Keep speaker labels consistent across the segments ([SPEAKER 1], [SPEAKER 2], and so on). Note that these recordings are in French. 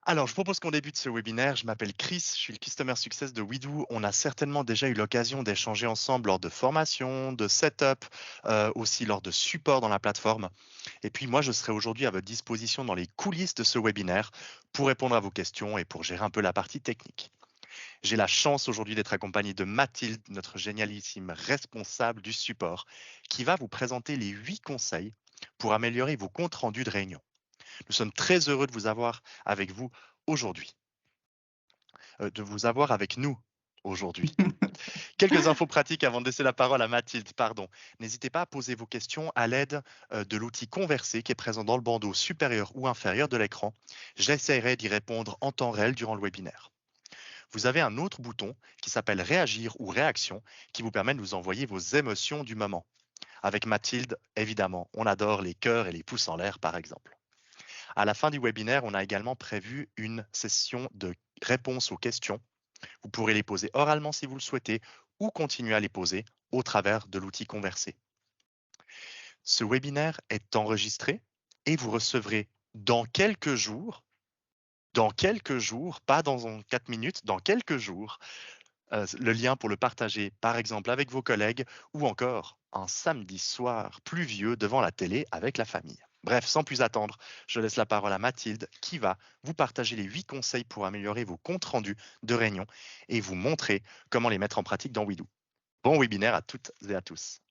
[SPEAKER 1] Alors, je propose qu'on débute ce webinaire. Je m'appelle Chris, je suis le Customer Success de Widoo. On a certainement déjà eu l'occasion d'échanger ensemble lors de formations, de setup, aussi lors de support dans la plateforme. Et puis moi, je serai aujourd'hui à votre disposition dans les coulisses de ce webinaire pour répondre à vos questions et pour gérer un peu la partie technique. J'ai la chance aujourd'hui d'être accompagné de Mathilde, notre génialissime responsable du support, qui va vous présenter les 8 conseils pour améliorer vos comptes rendus de réunion. Nous sommes très heureux de vous avoir avec vous aujourd'hui, de vous avoir avec nous aujourd'hui. Quelques infos pratiques avant de laisser la parole à Mathilde, pardon. N'hésitez pas à poser vos questions à l'aide de l'outil Converser qui est présent dans le bandeau supérieur ou inférieur de l'écran. J'essaierai d'y répondre en temps réel durant le webinaire. Vous avez un autre bouton qui s'appelle Réagir ou Réaction qui vous permet de nous envoyer vos émotions du moment. Avec Mathilde, évidemment, on adore les cœurs et les pouces en l'air, par exemple. À la fin du webinaire, on a également prévu une session de réponse aux questions. Vous pourrez les poser oralement si vous le souhaitez ou continuer à les poser au travers de l'outil Converser. Ce webinaire est enregistré et vous recevrez dans quelques jours, pas dans 4 minutes, dans quelques jours, le lien pour le partager, par exemple avec vos collègues ou encore un samedi soir pluvieux devant la télé avec la famille. Bref, sans plus attendre, je laisse la parole à Mathilde qui va vous partager les 8 conseils pour améliorer vos comptes rendus de réunion et vous montrer comment les mettre en pratique dans Widoo. Bon webinaire à toutes et à tous.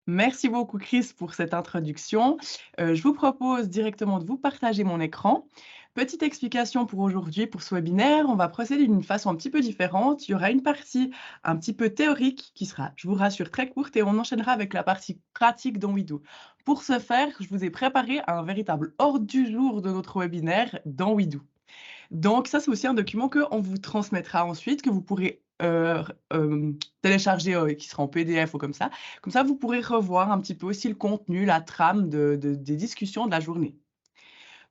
[SPEAKER 2] Merci beaucoup Chris pour cette introduction. Je vous propose directement de vous partager mon écran. Petite explication pour aujourd'hui, pour ce webinaire, on va procéder d'une façon un petit peu différente. Il y aura une partie un petit peu théorique qui sera, je vous rassure, très courte et on enchaînera avec la partie pratique dans Widoo. Pour ce faire, je vous ai préparé un véritable ordre du jour de notre webinaire dans Widoo. Donc ça, c'est aussi un document qu'on vous transmettra ensuite, que vous pourrez télécharger, qui sera en PDF ou comme ça. Comme ça, vous pourrez revoir un petit peu aussi le contenu, la trame des discussions de la journée.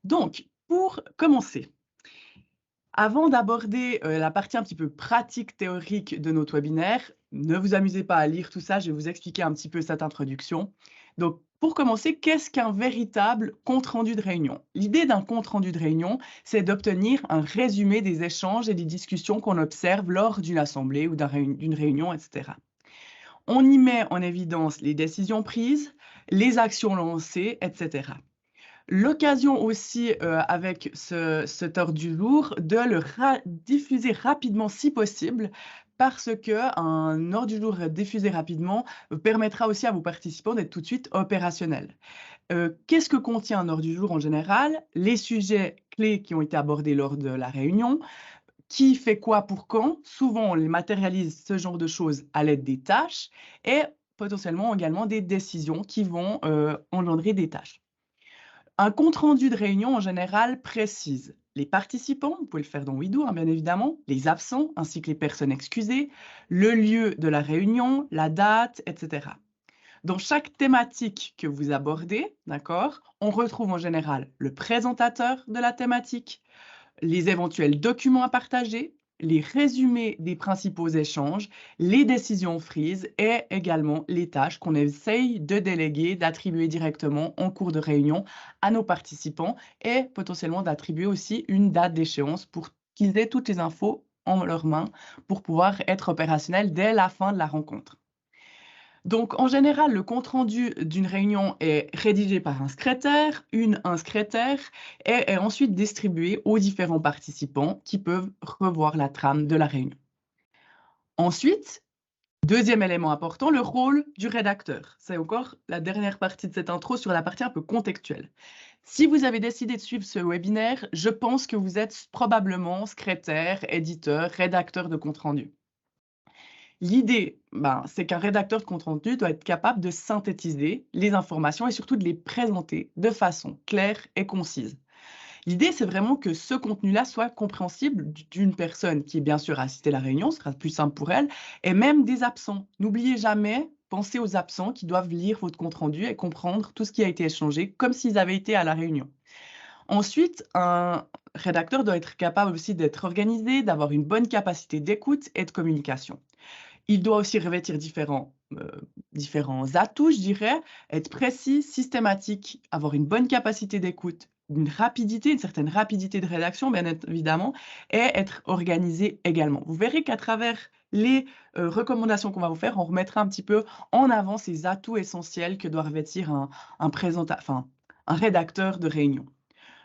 [SPEAKER 2] Donc, pour commencer, avant d'aborder, la partie un petit peu pratique théorique de notre webinaire, ne vous amusez pas à lire tout ça, je vais vous expliquer un petit peu cette introduction. Donc, pour commencer, qu'est-ce qu'un véritable compte rendu de réunion? L'idée d'un compte rendu de réunion, c'est d'obtenir un résumé des échanges et des discussions qu'on observe lors d'une assemblée ou d'une réunion, et cetera. On y met en évidence les décisions prises, les actions lancées, et cetera. L'occasion aussi, avec cet ordre du jour, de le diffuser rapidement si possible, parce qu'un ordre du jour diffusé rapidement permettra aussi à vos participants d'être tout de suite opérationnels. Qu'est-ce que contient un ordre du jour en général? Les sujets clés qui ont été abordés lors de la réunion, qui fait quoi pour quand? Souvent, on les matérialise, ce genre de choses, à l'aide des tâches et potentiellement également des décisions qui vont, engendrer des tâches. Un compte-rendu de réunion, en général, précise les participants, vous pouvez le faire dans Widoo, hein, bien évidemment, les absents ainsi que les personnes excusées, le lieu de la réunion, la date, etc. Dans chaque thématique que vous abordez, d'accord, on retrouve en général le présentateur de la thématique, les éventuels documents à partager, les résumés des principaux échanges, les décisions prises et également les tâches qu'on essaye de déléguer, d'attribuer directement en cours de réunion à nos participants et potentiellement d'attribuer aussi une date d'échéance pour qu'ils aient toutes les infos en leurs mains pour pouvoir être opérationnels dès la fin de la rencontre. Donc, en général, le compte-rendu d'une réunion est rédigé par un secrétaire, et est ensuite distribué aux différents participants qui peuvent revoir la trame de la réunion. Ensuite, deuxième élément important, le rôle du rédacteur. C'est encore la dernière partie de cette intro sur la partie un peu contextuelle. Si vous avez décidé de suivre ce webinaire, je pense que vous êtes probablement secrétaire, éditeur, rédacteur de compte-rendu. L'idée, c'est qu'un rédacteur de compte-rendu doit être capable de synthétiser les informations et surtout de les présenter de façon claire et concise. L'idée, c'est vraiment que ce contenu-là soit compréhensible d'une personne qui, bien sûr, a assisté à la réunion, ce sera plus simple pour elle, et même des absents. N'oubliez jamais, pensez aux absents qui doivent lire votre compte-rendu et comprendre tout ce qui a été échangé comme s'ils avaient été à la réunion. Ensuite, un rédacteur doit être capable aussi d'être organisé, d'avoir une bonne capacité d'écoute et de communication. Il doit aussi revêtir différents atouts, je dirais, être précis, systématique, avoir une bonne capacité d'écoute, une certaine rapidité de rédaction, bien évidemment, et être organisé également. Vous verrez qu'à travers les recommandations qu'on va vous faire, on remettra un petit peu en avant ces atouts essentiels que doit revêtir un rédacteur de réunion.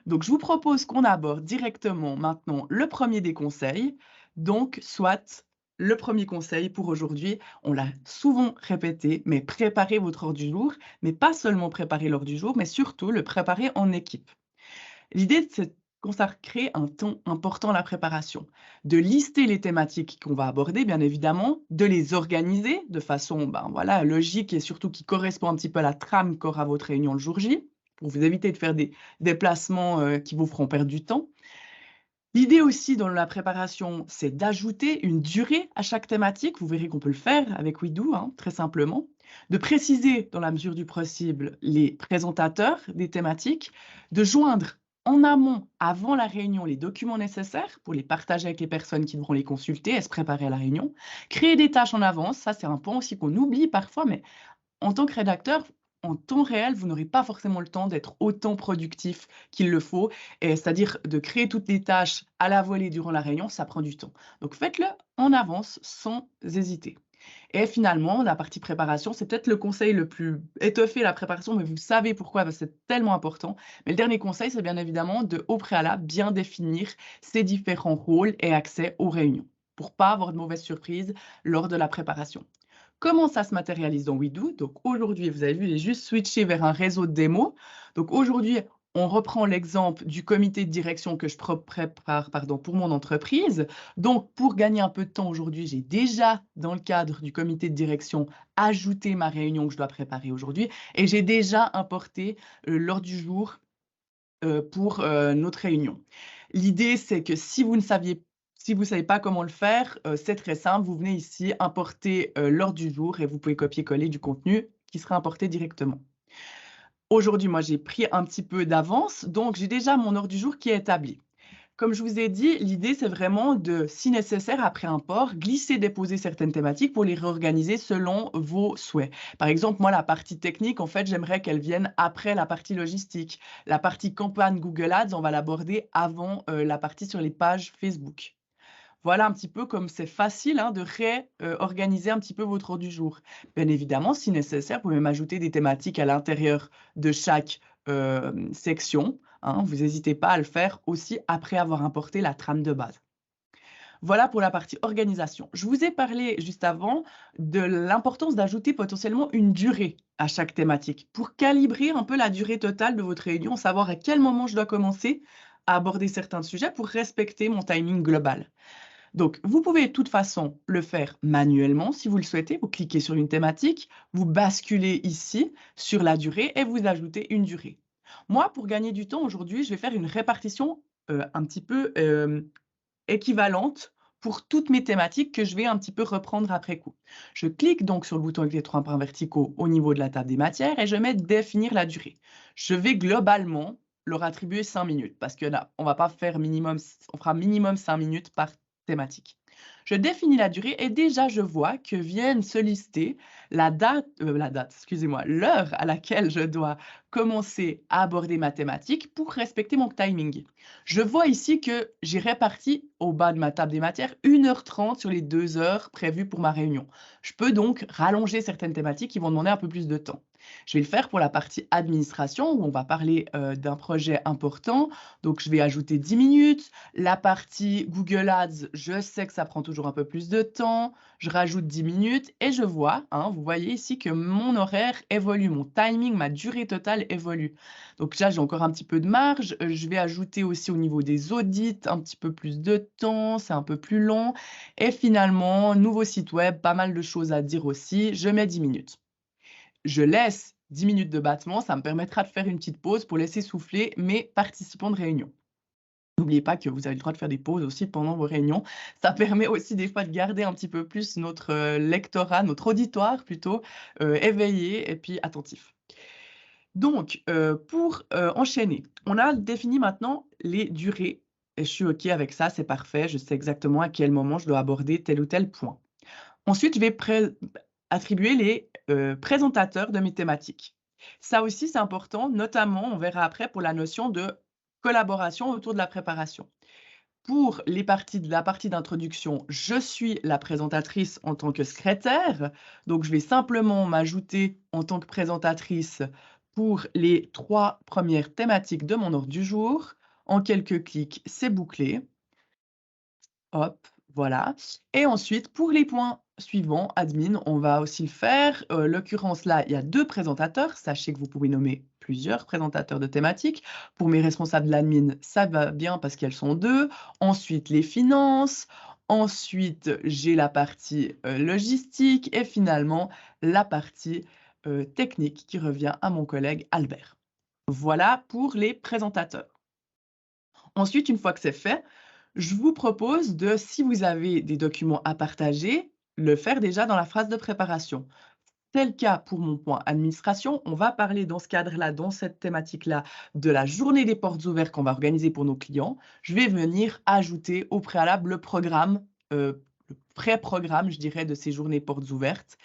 [SPEAKER 2] Donc, je vous propose qu'on aborde directement maintenant le premier des conseils. Donc, soit le premier conseil pour aujourd'hui, on l'a souvent répété, mais préparez votre ordre du jour, mais pas seulement préparer l'ordre du jour, mais surtout le préparer en équipe. L'idée, c'est de consacrer un temps important à la préparation, de lister les thématiques qu'on va aborder, bien évidemment, de les organiser de façon voilà, logique et surtout qui correspond un petit peu à la trame qu'aura votre réunion le jour J, pour vous éviter de faire des déplacements qui vous feront perdre du temps. L'idée aussi dans la préparation, c'est d'ajouter une durée à chaque thématique. Vous verrez qu'on peut le faire avec WeDo, très simplement. De préciser, dans la mesure du possible, les présentateurs des thématiques. De joindre en amont, avant la réunion, les documents nécessaires pour les partager avec les personnes qui devront les consulter et se préparer à la réunion. Créer des tâches en avance, ça c'est un point aussi qu'on oublie parfois, mais en tant que rédacteur, en temps réel, vous n'aurez pas forcément le temps d'être autant productif qu'il le faut. Et c'est-à-dire de créer toutes les tâches à la volée durant la réunion, ça prend du temps. Donc faites-le en avance sans hésiter. Et finalement, la partie préparation, c'est peut-être le conseil le plus étoffé, la préparation, mais vous savez pourquoi, parce que c'est tellement important. Mais le dernier conseil, c'est bien évidemment de, au préalable, bien définir ces différents rôles et accès aux réunions pour pas avoir de mauvaises surprises lors de la préparation. Comment ça se matérialise dans WeDo? Donc aujourd'hui, vous avez vu, j'ai juste switché vers un réseau de démos. Donc aujourd'hui, on reprend l'exemple du comité de direction que je prépare pour mon entreprise. Donc pour gagner un peu de temps aujourd'hui, j'ai déjà, dans le cadre du comité de direction, ajouté ma réunion que je dois préparer aujourd'hui et j'ai déjà importé l'ordre du jour pour notre réunion. L'idée, c'est que si vous ne savez pas comment le faire, c'est très simple. Vous venez ici importer l'ordre du jour et vous pouvez copier-coller du contenu qui sera importé directement. Aujourd'hui, moi, j'ai pris un petit peu d'avance, donc j'ai déjà mon ordre du jour qui est établi. Comme je vous ai dit, l'idée, c'est vraiment de, si nécessaire, après un port, glisser, déposer certaines thématiques pour les réorganiser selon vos souhaits. Par exemple, moi, la partie technique, en fait, j'aimerais qu'elle vienne après la partie logistique. La partie campagne Google Ads, on va l'aborder avant la partie sur les pages Facebook. Voilà un petit peu comme c'est facile de réorganiser un petit peu votre ordre du jour. Bien évidemment, si nécessaire, vous pouvez même ajouter des thématiques à l'intérieur de chaque section. Vous n'hésitez pas à le faire aussi après avoir importé la trame de base. Voilà pour la partie organisation. Je vous ai parlé juste avant de l'importance d'ajouter potentiellement une durée à chaque thématique pour calibrer un peu la durée totale de votre réunion, savoir à quel moment je dois commencer à aborder certains sujets pour respecter mon timing global. Donc, vous pouvez de toute façon le faire manuellement si vous le souhaitez. Vous cliquez sur une thématique, vous basculez ici sur la durée et vous ajoutez une durée. Moi, pour gagner du temps aujourd'hui, je vais faire une répartition un petit peu équivalente pour toutes mes thématiques que je vais un petit peu reprendre après coup. Je clique donc sur le bouton avec les trois points verticaux au niveau de la table des matières et je mets définir la durée. Je vais globalement leur attribuer 5 minutes parce que là, on fera minimum 5 minutes par thématique. Je définis la durée et déjà je vois que viennent se lister l'heure à laquelle je dois commencer à aborder ma thématique pour respecter mon timing. Je vois ici que j'ai réparti au bas de ma table des matières 1h30 sur les 2 heures prévues pour ma réunion. Je peux donc rallonger certaines thématiques qui vont demander un peu plus de temps. Je vais le faire pour la partie administration où on va parler d'un projet important. Donc, je vais ajouter 10 minutes. La partie Google Ads, je sais que ça prend toujours un peu plus de temps. Je rajoute 10 minutes et je vois, vous voyez ici que mon horaire évolue, mon timing, ma durée totale évolue. Donc là, j'ai encore un petit peu de marge. Je vais ajouter aussi au niveau des audits un petit peu plus de temps, c'est un peu plus long. Et finalement, nouveau site web, pas mal de choses à dire aussi. Je mets 10 minutes. Je laisse 10 minutes de battement, ça me permettra de faire une petite pause pour laisser souffler mes participants de réunion. N'oubliez pas que vous avez le droit de faire des pauses aussi pendant vos réunions. Ça permet aussi des fois de garder un petit peu plus notre lectorat, notre auditoire plutôt, éveillé et puis attentif. Donc, pour enchaîner, on a défini maintenant les durées et je suis OK avec ça, c'est parfait. Je sais exactement à quel moment je dois aborder tel ou tel point. Ensuite, je vais attribuer les présentateurs de mes thématiques. Ça aussi, c'est important, notamment, on verra après, pour la notion de collaboration autour de la préparation. Pour la partie d'introduction, je suis la présentatrice en tant que secrétaire, donc je vais simplement m'ajouter en tant que présentatrice pour les 3 premières thématiques de mon ordre du jour. En quelques clics, c'est bouclé. Hop, voilà. Et ensuite, pour les points suivants, admin, on va aussi le faire. L'occurrence là, il y a 2 présentateurs. Sachez que vous pouvez nommer plusieurs présentateurs de thématiques. Pour mes responsables de l'admin, ça va bien parce qu'elles sont 2. Ensuite, les finances. Ensuite, j'ai la partie logistique et finalement la partie technique qui revient à mon collègue Albert. Voilà pour les présentateurs. Ensuite, une fois que c'est fait, je vous propose de, si vous avez des documents à partager, le faire déjà dans la phase de préparation. C'est le cas pour mon point administration. On va parler dans ce cadre-là, dans cette thématique-là, de la journée des portes ouvertes qu'on va organiser pour nos clients. Je vais venir ajouter au préalable le programme, le pré-programme, je dirais, de ces journées portes ouvertes,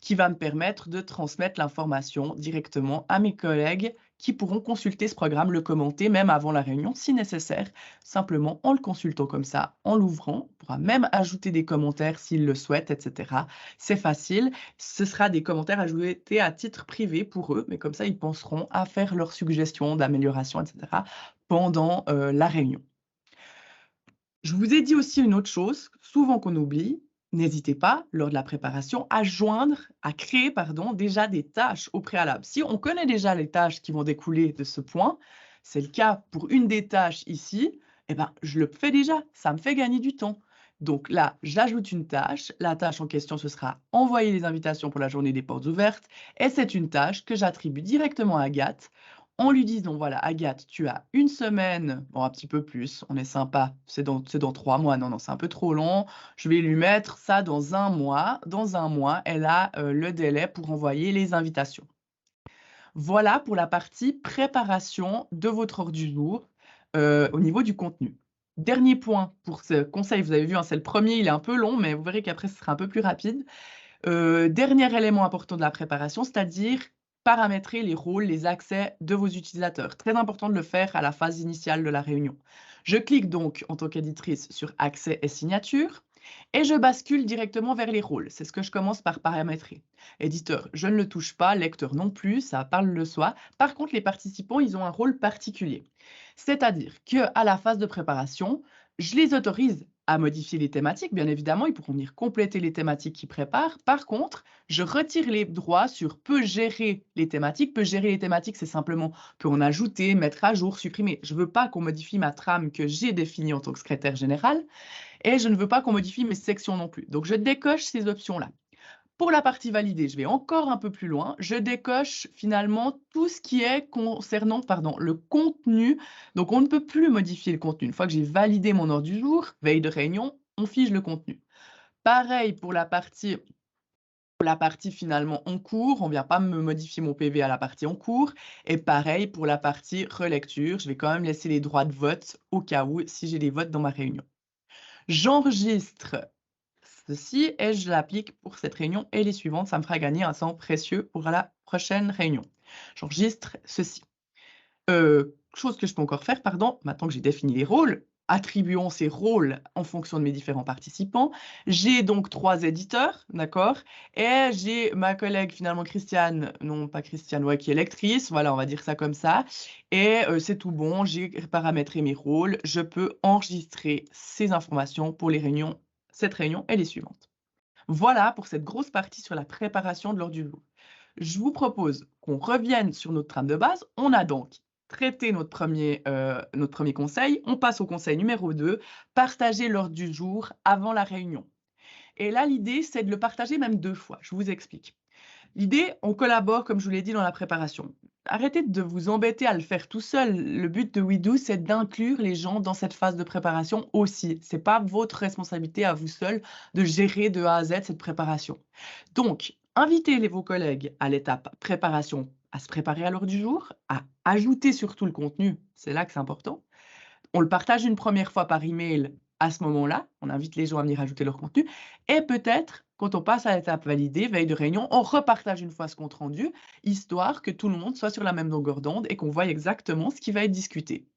[SPEAKER 2] qui va me permettre de transmettre l'information directement à mes collègues qui pourront consulter ce programme, le commenter même avant la réunion si nécessaire, simplement en le consultant comme ça, en l'ouvrant. On pourra même ajouter des commentaires s'ils le souhaitent, etc. C'est facile. Ce sera des commentaires ajoutés à titre privé pour eux, mais comme ça, ils penseront à faire leurs suggestions d'amélioration, etc. pendant la réunion. Je vous ai dit aussi une autre chose, souvent qu'on oublie, n'hésitez pas, lors de la préparation, à créer, déjà des tâches au préalable. Si on connaît déjà les tâches qui vont découler de ce point, c'est le cas pour une des tâches ici, eh ben, je le fais déjà, ça me fait gagner du temps. Donc là, j'ajoute une tâche. La tâche en question, ce sera envoyer les invitations pour la journée des portes ouvertes. Et c'est une tâche que j'attribue directement à Agathe en lui disant, voilà, Agathe, tu as une semaine, bon, un petit peu plus, on est sympa, c'est dans 3 mois, non, c'est un peu trop long, je vais lui mettre ça dans un mois. Dans un mois, elle a le délai pour envoyer les invitations. Voilà pour la partie préparation de votre ordre du jour au niveau du contenu. Dernier point pour ce conseil, vous avez vu, hein, c'est le premier, il est un peu long, mais vous verrez qu'après, ce sera un peu plus rapide. Dernier élément important de la préparation, c'est-à-dire paramétrer les rôles, les accès de vos utilisateurs. Très important de le faire à la phase initiale de la réunion. Je clique donc en tant qu'éditrice sur accès et signature et je bascule directement vers les rôles. C'est ce que je commence par paramétrer. Éditeur, je ne le touche pas, lecteur non plus, ça parle de soi. Par contre, les participants, ils ont un rôle particulier. C'est-à-dire qu'à la phase de préparation, je les autorise à modifier les thématiques. Bien évidemment, ils pourront venir compléter les thématiques qu'ils préparent. Par contre, je retire les droits sur peut gérer les thématiques. Peut gérer les thématiques, c'est simplement peut en ajouter, mettre à jour, supprimer. Je ne veux pas qu'on modifie ma trame que j'ai définie en tant que secrétaire général et je ne veux pas qu'on modifie mes sections non plus. Donc, je décoche ces options-là. Pour la partie validée, je vais encore un peu plus loin. Je décoche finalement tout ce qui est concernant le contenu. Donc, on ne peut plus modifier le contenu. Une fois que j'ai validé mon ordre du jour, veille de réunion, on fige le contenu. Pareil pour la partie finalement en cours, on ne vient pas me modifier mon PV à la partie en cours. Et pareil pour la partie relecture, je vais quand même laisser les droits de vote au cas où si j'ai des votes dans ma réunion. J'enregistre ceci et je l'applique pour cette réunion et les suivantes. Ça me fera gagner un temps précieux pour la prochaine réunion. J'enregistre ceci. Chose que je peux encore faire, maintenant que j'ai défini les rôles, attribuons ces rôles en fonction de mes différents participants. J'ai donc 3 éditeurs, d'accord? Et j'ai ma collègue finalement Christiane, non pas Christiane, ouais, qui est lectrice, voilà, on va dire ça comme ça. Et c'est tout bon, j'ai paramétré mes rôles, je peux enregistrer ces informations pour les réunions, cette réunion et les suivantes. Voilà pour cette grosse partie sur la préparation de l'ordre du jour. Je vous propose qu'on revienne sur notre trame de base. On a donc traité notre premier conseil. On passe au conseil numéro 2, partager l'ordre du jour avant la réunion. Et là, l'idée, c'est de le partager même 2 fois. Je vous explique. L'idée, on collabore, comme je vous l'ai dit, dans la préparation. Arrêtez de vous embêter à le faire tout seul. Le but de WeDo, c'est d'inclure les gens dans cette phase de préparation aussi. Ce n'est pas votre responsabilité à vous seul de gérer de A à Z cette préparation. Donc, invitez vos collègues à l'étape préparation, à se préparer à l'heure du jour, à ajouter surtout le contenu. C'est là que c'est important. On le partage une première fois par email à ce moment-là. On invite les gens à venir ajouter leur contenu. Et peut-être quand on passe à l'étape validée, veille de réunion, on repartage une fois ce compte rendu, histoire que tout le monde soit sur la même longueur d'onde et qu'on voie exactement ce qui va être discuté.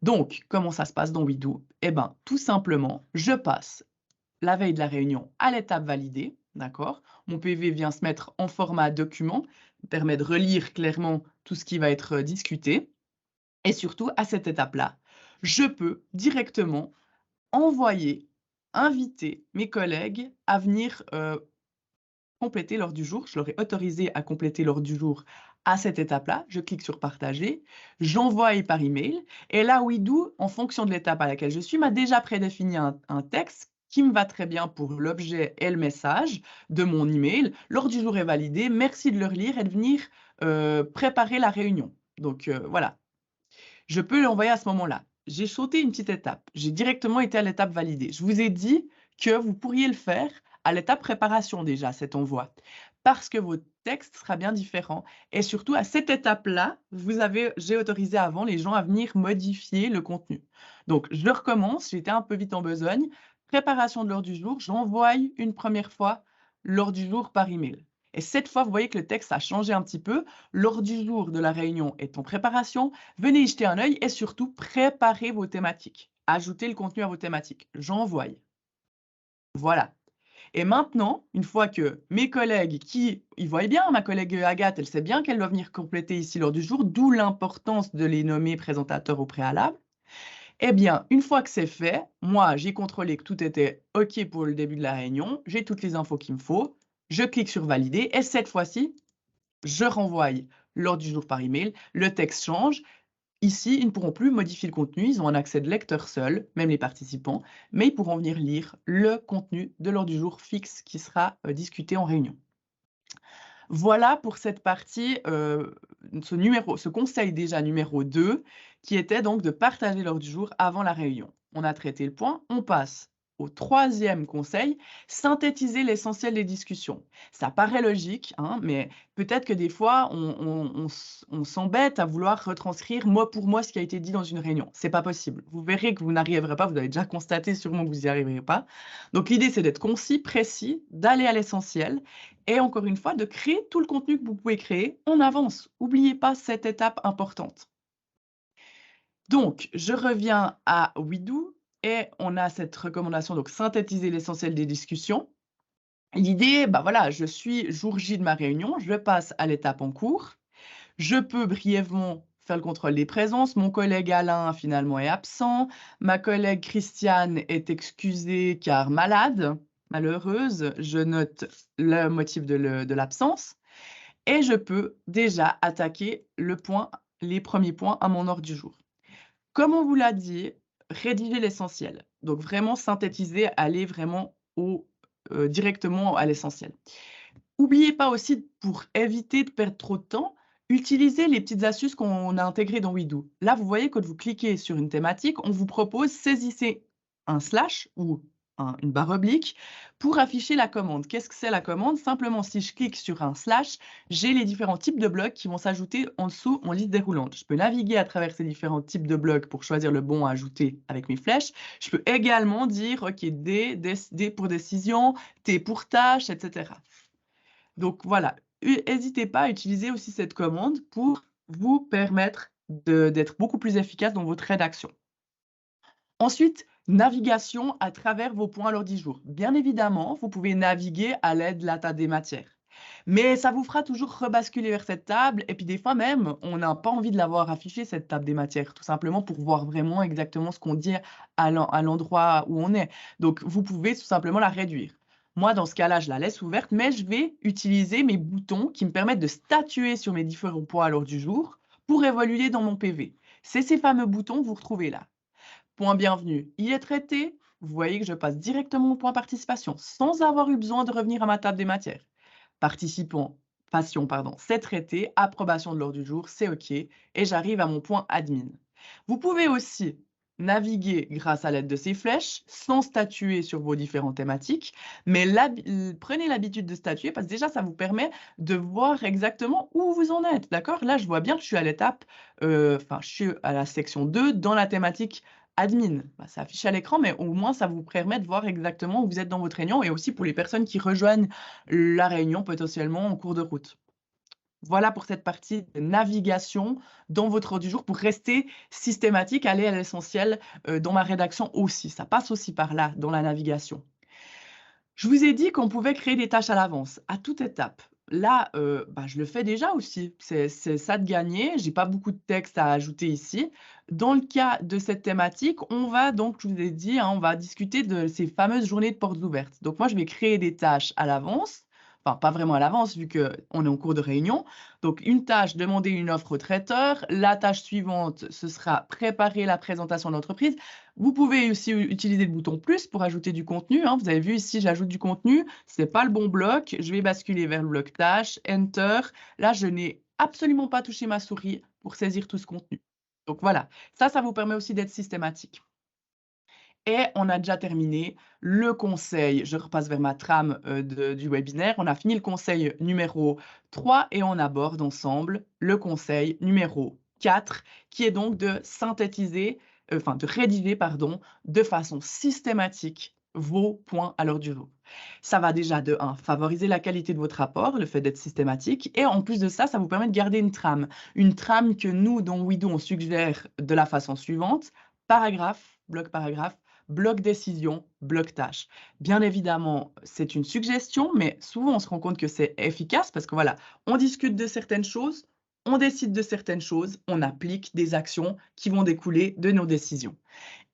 [SPEAKER 2] Donc, comment ça se passe dans WeDo? Eh bien, tout simplement, je passe la veille de la réunion à l'étape validée, d'accord? Mon PV vient se mettre en format document, permet de relire clairement tout ce qui va être discuté. Et surtout, à cette étape-là, je peux directement envoyer, inviter mes collègues à venir compléter l'ordre du jour. Je leur ai autorisé à compléter l'ordre du jour à cette étape-là. Je clique sur partager, j'envoie par email. Et là, WeDo, en fonction de l'étape à laquelle je suis, m'a déjà prédéfini un texte qui me va très bien pour l'objet et le message de mon email. L'ordre du jour est validé. Merci de le relire et de venir préparer la réunion. Donc voilà, je peux l'envoyer à ce moment-là. J'ai sauté une petite étape. J'ai directement été à l'étape validée. Je vous ai dit que vous pourriez le faire à l'étape préparation déjà, cet envoi, parce que votre texte sera bien différent. Et surtout, à cette étape-là, j'ai autorisé avant les gens à venir modifier le contenu. Donc, je recommence. J'étais un peu vite en besogne. Préparation de l'ordre du jour. J'envoie une première fois l'ordre du jour par email. Et cette fois, vous voyez que le texte a changé un petit peu. L'ordre du jour de la réunion est en préparation. Venez y jeter un œil et surtout préparez vos thématiques. Ajoutez le contenu à vos thématiques. J'envoie. Voilà. Et maintenant, une fois que mes collègues ils voient bien, ma collègue Agathe, elle sait bien qu'elle doit venir compléter ici l'ordre du jour, d'où l'importance de les nommer présentateurs au préalable. Eh bien, une fois que c'est fait, moi, j'ai contrôlé que tout était OK pour le début de la réunion, j'ai toutes les infos qu'il me faut, je clique sur valider et cette fois-ci, je renvoie l'ordre du jour par email, le texte change. Ici, ils ne pourront plus modifier le contenu, ils ont un accès de lecteur seul, même les participants, mais ils pourront venir lire le contenu de l'ordre du jour fixe qui sera discuté en réunion. Voilà pour cette partie, ce conseil déjà numéro 2, qui était donc de partager l'ordre du jour avant la réunion. On a traité le point, on passe au 3e conseil, synthétiser l'essentiel des discussions. Ça paraît logique, hein, mais peut-être que des fois, on s'embête à vouloir retranscrire mot pour mot ce qui a été dit dans une réunion. C'est pas possible. Vous verrez que vous n'arriverez pas, vous avez déjà constaté sûrement que vous n'y arriverez pas. Donc l'idée, c'est d'être concis, précis, d'aller à l'essentiel et encore une fois, de créer tout le contenu que vous pouvez créer en avance. N'oubliez pas cette étape importante. Donc, je reviens à WeDo et on a cette recommandation, donc synthétiser l'essentiel des discussions. L'idée, bah voilà, je suis jour J de ma réunion, je passe à l'étape en cours. Je peux brièvement faire le contrôle des présences. Mon collègue Alain, finalement, est absent. Ma collègue Christiane est excusée car malade, malheureuse. Je note le motif de l'absence. Et je peux déjà attaquer les premiers points à mon ordre du jour. Comme on vous l'a dit, rédiger l'essentiel. Donc vraiment synthétiser, aller vraiment directement à l'essentiel. N'oubliez pas aussi, pour éviter de perdre trop de temps, utilisez les petites astuces qu'on a intégrées dans WeDo. Là, vous voyez, quand vous cliquez sur une thématique, on vous propose saisissez un slash ou une barre oblique pour afficher la commande. Qu'est-ce que c'est la commande? Simplement, si je clique sur un slash, j'ai les différents types de blocs qui vont s'ajouter en dessous en liste déroulante. Je peux naviguer à travers ces différents types de blocs pour choisir le bon à ajouter avec mes flèches. Je peux également dire, OK, D pour décision, T pour tâche, etc. Donc voilà, n'hésitez pas à utiliser aussi cette commande pour vous permettre d'être beaucoup plus efficace dans votre rédaction. Ensuite, navigation à travers vos points à l'ordre du jour. Bien évidemment, vous pouvez naviguer à l'aide de la table des matières. Mais ça vous fera toujours rebasculer vers cette table et puis des fois même, on n'a pas envie de l'avoir affichée cette table des matières, tout simplement pour voir vraiment exactement ce qu'on dit à l'endroit où on est. Donc vous pouvez tout simplement la réduire. Moi, dans ce cas-là, je la laisse ouverte, mais je vais utiliser mes boutons qui me permettent de statuer sur mes différents points à l'ordre du jour pour évoluer dans mon PV. C'est ces fameux boutons que vous retrouvez là. Point bienvenue, il est traité. Vous voyez que je passe directement au point participation sans avoir eu besoin de revenir à ma table des matières. Passion, c'est traité, approbation de l'ordre du jour, c'est OK, et j'arrive à mon point admin. Vous pouvez aussi naviguer grâce à l'aide de ces flèches, sans statuer sur vos différentes thématiques, mais prenez l'habitude de statuer parce que déjà, ça vous permet de voir exactement où vous en êtes, d'accord? Là, je vois bien que je suis à l'étape, je suis à la section 2 dans la thématique admin. Bah, c'est affiché à l'écran, mais au moins ça vous permet de voir exactement où vous êtes dans votre réunion et aussi pour les personnes qui rejoignent la réunion potentiellement en cours de route. Voilà pour cette partie de navigation dans votre ordre du jour pour rester systématique, aller à l'essentiel dans ma rédaction aussi. Ça passe aussi par là, dans la navigation. Je vous ai dit qu'on pouvait créer des tâches à l'avance, à toute étape. Là, bah, je le fais déjà aussi. C'est ça de gagner. J'ai pas beaucoup de texte à ajouter ici. Dans le cas de cette thématique, on va donc, je vous ai dit, hein, on va discuter de ces fameuses journées de portes ouvertes. Donc moi, je vais créer des tâches à l'avance. Enfin, pas vraiment à l'avance vu qu'on est en cours de réunion. Donc une tâche, demander une offre au traiteur. La tâche suivante, ce sera préparer la présentation d'entreprise. Vous pouvez aussi utiliser le bouton plus pour ajouter du contenu, hein. Vous avez vu ici, j'ajoute du contenu. Ce n'est pas le bon bloc. Je vais basculer vers le bloc tâche, Enter. Là, je n'ai absolument pas touché ma souris pour saisir tout ce contenu. Donc voilà, ça vous permet aussi d'être systématique. Et on a déjà terminé le conseil. Je repasse vers ma trame du webinaire. On a fini le conseil numéro 3 et on aborde ensemble le conseil numéro 4, qui est donc de synthétiser, de rédiger, pardon, de façon systématique vos points à l'ordre du jour. Ça va déjà de 1, favoriser la qualité de votre rapport, le fait d'être systématique. Et en plus de ça, ça vous permet de garder une trame. Une trame que nous, dans Wido, on suggère de la façon suivante. Paragraphe, bloc décision, bloc tâche. Bien évidemment, c'est une suggestion, mais souvent on se rend compte que c'est efficace parce que voilà, on discute de certaines choses, on décide de certaines choses, on applique des actions qui vont découler de nos décisions.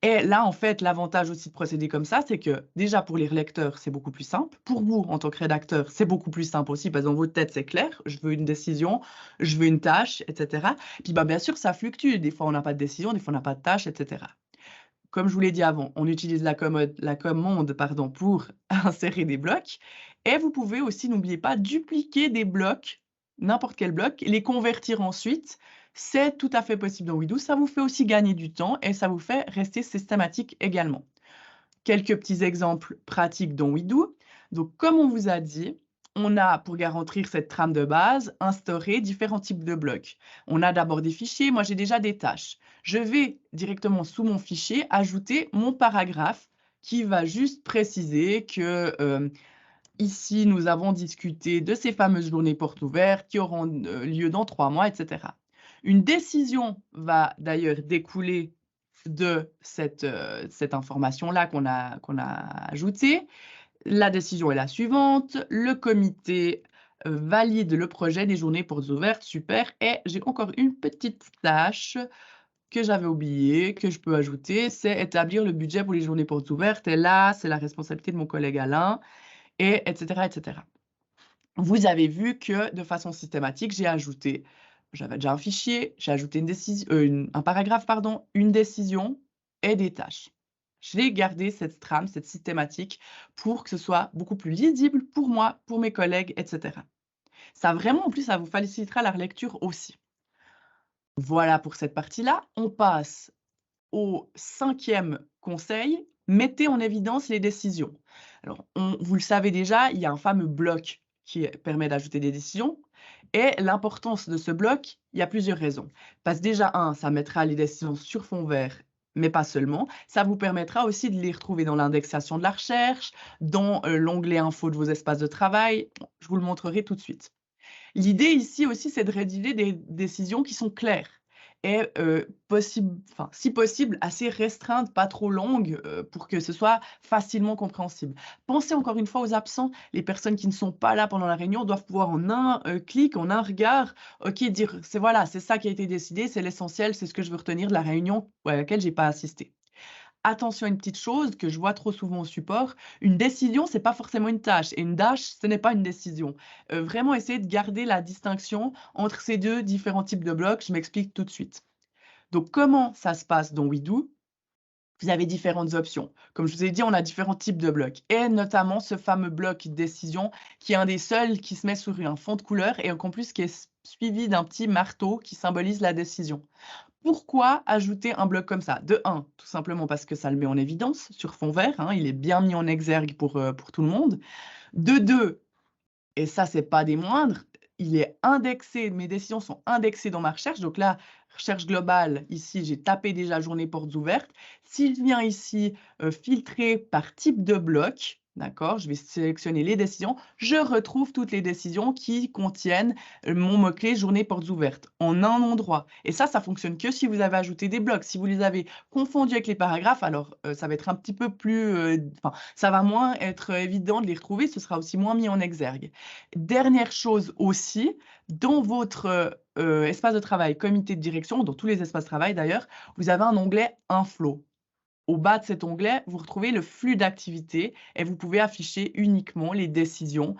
[SPEAKER 2] Et là, en fait, l'avantage aussi de procéder comme ça, c'est que déjà pour les lecteurs, c'est beaucoup plus simple. Pour vous, en tant que rédacteur, c'est beaucoup plus simple aussi parce que dans votre tête, c'est clair. Je veux une décision, je veux une tâche, etc. Puis bah, bien sûr, ça fluctue. Des fois, on n'a pas de décision, des fois, on n'a pas de tâche, etc. Comme je vous l'ai dit avant, on utilise la commande pour insérer des blocs. Et vous pouvez aussi, n'oubliez pas, dupliquer des blocs, n'importe quel bloc, les convertir ensuite. C'est tout à fait possible dans Wido. Ça vous fait aussi gagner du temps et ça vous fait rester systématique également. Quelques petits exemples pratiques dans Wido. Donc, comme on vous a dit, on a, pour garantir cette trame de base, instauré différents types de blocs. On a d'abord des fichiers. Moi, j'ai déjà des tâches. Je vais directement sous mon fichier ajouter mon paragraphe qui va juste préciser que ici, nous avons discuté de ces fameuses journées portes ouvertes qui auront lieu dans 3 mois, etc. Une décision va d'ailleurs découler de cette information-là qu'on a ajoutée. La décision est la suivante. Le comité valide le projet des journées portes ouvertes. Super. Et j'ai encore une petite tâche que j'avais oubliée, que je peux ajouter, c'est établir le budget pour les journées portes ouvertes. Et là, c'est la responsabilité de mon collègue Alain, et etc., etc. Vous avez vu que de façon systématique, j'avais déjà un fichier, j'ai ajouté un paragraphe, pardon, une décision et des tâches. J'ai gardé cette trame, cette systématique pour que ce soit beaucoup plus lisible pour moi, pour mes collègues, etc. Ça vraiment, en plus, ça vous facilitera la relecture aussi. Voilà pour cette partie-là. On passe au 5e conseil, mettez en évidence les décisions. Alors, vous le savez déjà, il y a un fameux bloc qui permet d'ajouter des décisions. Et l'importance de ce bloc, il y a plusieurs raisons. Parce que déjà, ça mettra les décisions sur fond vert, mais pas seulement. Ça vous permettra aussi de les retrouver dans l'indexation de la recherche, dans l'onglet info de vos espaces de travail. Je vous le montrerai tout de suite. L'idée ici aussi, c'est de rédiger des décisions qui sont claires et si possible, assez restreintes, pas trop longues, pour que ce soit facilement compréhensible. Pensez encore une fois aux absents. Les personnes qui ne sont pas là pendant la réunion doivent pouvoir en un clic, en un regard, dire c'est ça qui a été décidé, c'est l'essentiel, c'est ce que je veux retenir de la réunion à laquelle j'ai pas assisté. Attention à une petite chose que je vois trop souvent au support, une décision, c'est pas forcément une tâche et une tâche, ce n'est pas une décision. Vraiment essayer de garder la distinction entre ces deux différents types de blocs, je m'explique tout de suite. Donc comment ça se passe dans WeDo? Vous avez différentes options. Comme je vous ai dit, on a différents types de blocs et notamment ce fameux bloc décision qui est un des seuls qui se met sur un fond de couleur et en plus qui est suivi d'un petit marteau qui symbolise la décision. Pourquoi ajouter un bloc comme ça? De 1, tout simplement parce que ça le met en évidence sur fond vert, hein, il est bien mis en exergue pour tout le monde. De 2, et ça, c'est pas des moindres, il est indexé, mes décisions sont indexées dans ma recherche. Donc là, recherche globale, ici, j'ai tapé déjà journée portes ouvertes. Si je viens ici filtrer par type de bloc, d'accord, je vais sélectionner les décisions, je retrouve toutes les décisions qui contiennent mon mot-clé journée portes ouvertes en un endroit. Et ça fonctionne que si vous avez ajouté des blocs. Si vous les avez confondus avec les paragraphes, alors ça va être un petit peu plus, ça va moins être évident de les retrouver, ce sera aussi moins mis en exergue. Dernière chose aussi, dans votre espace de travail, comité de direction, dans tous les espaces de travail d'ailleurs, vous avez un onglet Inflow. Au bas de cet onglet, vous retrouvez le flux d'activités et vous pouvez afficher uniquement les décisions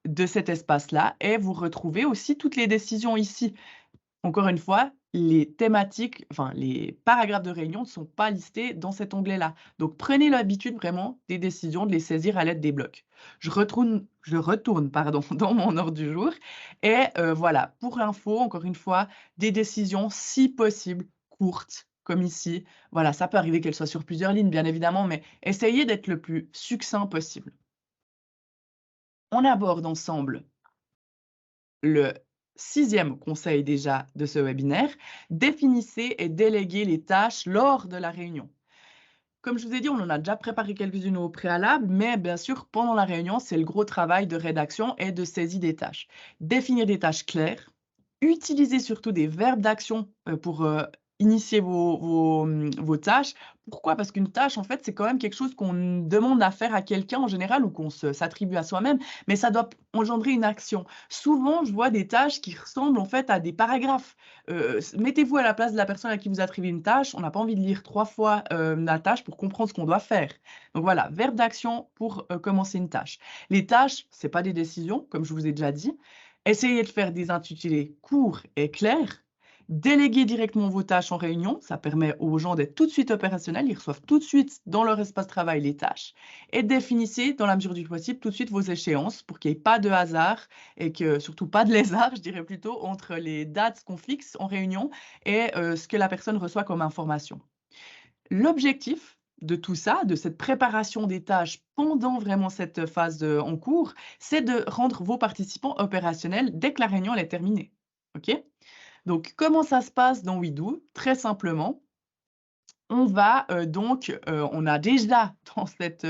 [SPEAKER 2] de cet espace-là et vous retrouvez aussi toutes les décisions ici. Encore une fois, les thématiques, enfin les paragraphes de réunion ne sont pas listés dans cet onglet-là. Donc prenez l'habitude vraiment des décisions de les saisir à l'aide des blocs. Je retourne pardon, dans mon ordre du jour et voilà, pour l'info, encore une fois, des décisions si possible courtes comme ici. Voilà, ça peut arriver qu'elles soient sur plusieurs lignes bien évidemment, mais essayez d'être le plus succinct possible. On aborde ensemble le 6e conseil déjà de ce webinaire, définissez et déléguez les tâches lors de la réunion. Comme je vous ai dit, on en a déjà préparé quelques-unes au préalable, mais bien sûr, pendant la réunion, c'est le gros travail de rédaction et de saisie des tâches. Définir des tâches claires, utilisez surtout des verbes d'action pour initier vos tâches. Pourquoi? Parce qu'une tâche, en fait, c'est quand même quelque chose qu'on demande à faire à quelqu'un en général ou qu'on s'attribue à soi-même, mais ça doit engendrer une action. Souvent, je vois des tâches qui ressemblent en fait à des paragraphes. Mettez-vous à la place de la personne à qui vous attribuez une tâche. On n'a pas envie de lire 3 fois la tâche pour comprendre ce qu'on doit faire. Donc voilà, verbe d'action pour commencer une tâche. Les tâches, ce n'est pas des décisions, comme je vous ai déjà dit. Essayez de faire des intitulés courts et clairs. Déléguez directement vos tâches en réunion, ça permet aux gens d'être tout de suite opérationnels, ils reçoivent tout de suite dans leur espace de travail les tâches. Et définissez, dans la mesure du possible, tout de suite vos échéances pour qu'il n'y ait pas de hasard et que surtout pas de lézard, je dirais plutôt, entre les dates qu'on fixe en réunion et ce que la personne reçoit comme information. L'objectif de tout ça, de cette préparation des tâches pendant vraiment cette phase en cours, c'est de rendre vos participants opérationnels dès que la réunion elle est terminée. OK? Donc, comment ça se passe dans WeDo? Très simplement, on va on a déjà dans cette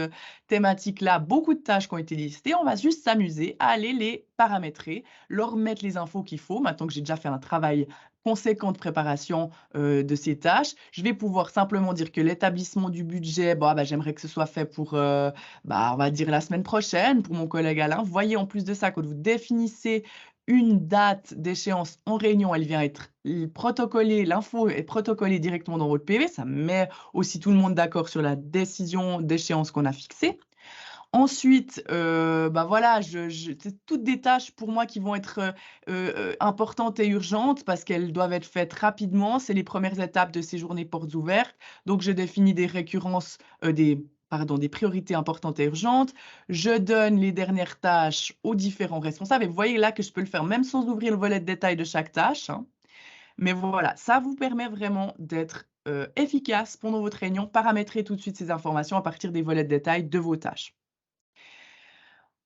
[SPEAKER 2] thématique-là beaucoup de tâches qui ont été listées. On va juste s'amuser à aller les paramétrer, leur mettre les infos qu'il faut. Maintenant que j'ai déjà fait un travail conséquent de préparation de ces tâches, je vais pouvoir simplement dire que l'établissement du budget, j'aimerais que ce soit fait pour, on va dire la semaine prochaine pour mon collègue Alain. Vous voyez, en plus de ça, quand vous définissez une date d'échéance en réunion, elle vient être protocollée, l'info est protocollée directement dans votre PV. Ça met aussi tout le monde d'accord sur la décision d'échéance qu'on a fixée. Ensuite, voilà, c'est toutes des tâches pour moi qui vont être importantes et urgentes parce qu'elles doivent être faites rapidement. C'est les premières étapes de ces journées portes ouvertes. Donc, je définis des récurrences, des priorités importantes et urgentes. Je donne les dernières tâches aux différents responsables. Et vous voyez là que je peux le faire même sans ouvrir le volet de détail de chaque tâche, hein. Mais voilà, ça vous permet vraiment d'être efficace pendant votre réunion, paramétrer tout de suite ces informations à partir des volets de détail de vos tâches.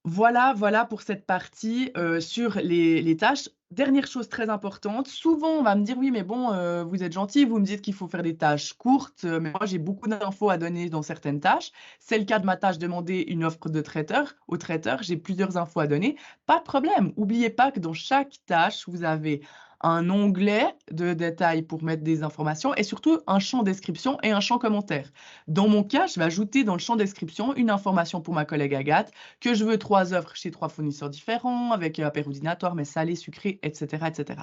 [SPEAKER 2] Voilà pour cette partie sur les tâches. Dernière chose très importante, souvent on va me dire: «Oui, mais bon, vous êtes gentil, vous me dites qu'il faut faire des tâches courtes, mais moi j'ai beaucoup d'infos à donner dans certaines tâches». C'est le cas de ma tâche demander une offre de traiteur au traiteur, j'ai plusieurs infos à donner. Pas de problème, n'oubliez pas que dans chaque tâche, vous avez un onglet de détails pour mettre des informations et surtout un champ description et un champ commentaire. Dans mon cas, je vais ajouter dans le champ description une information pour ma collègue Agathe que je veux 3 offres chez 3 fournisseurs différents, avec apéro-dînatoire, mais salé, sucré, etc., etc.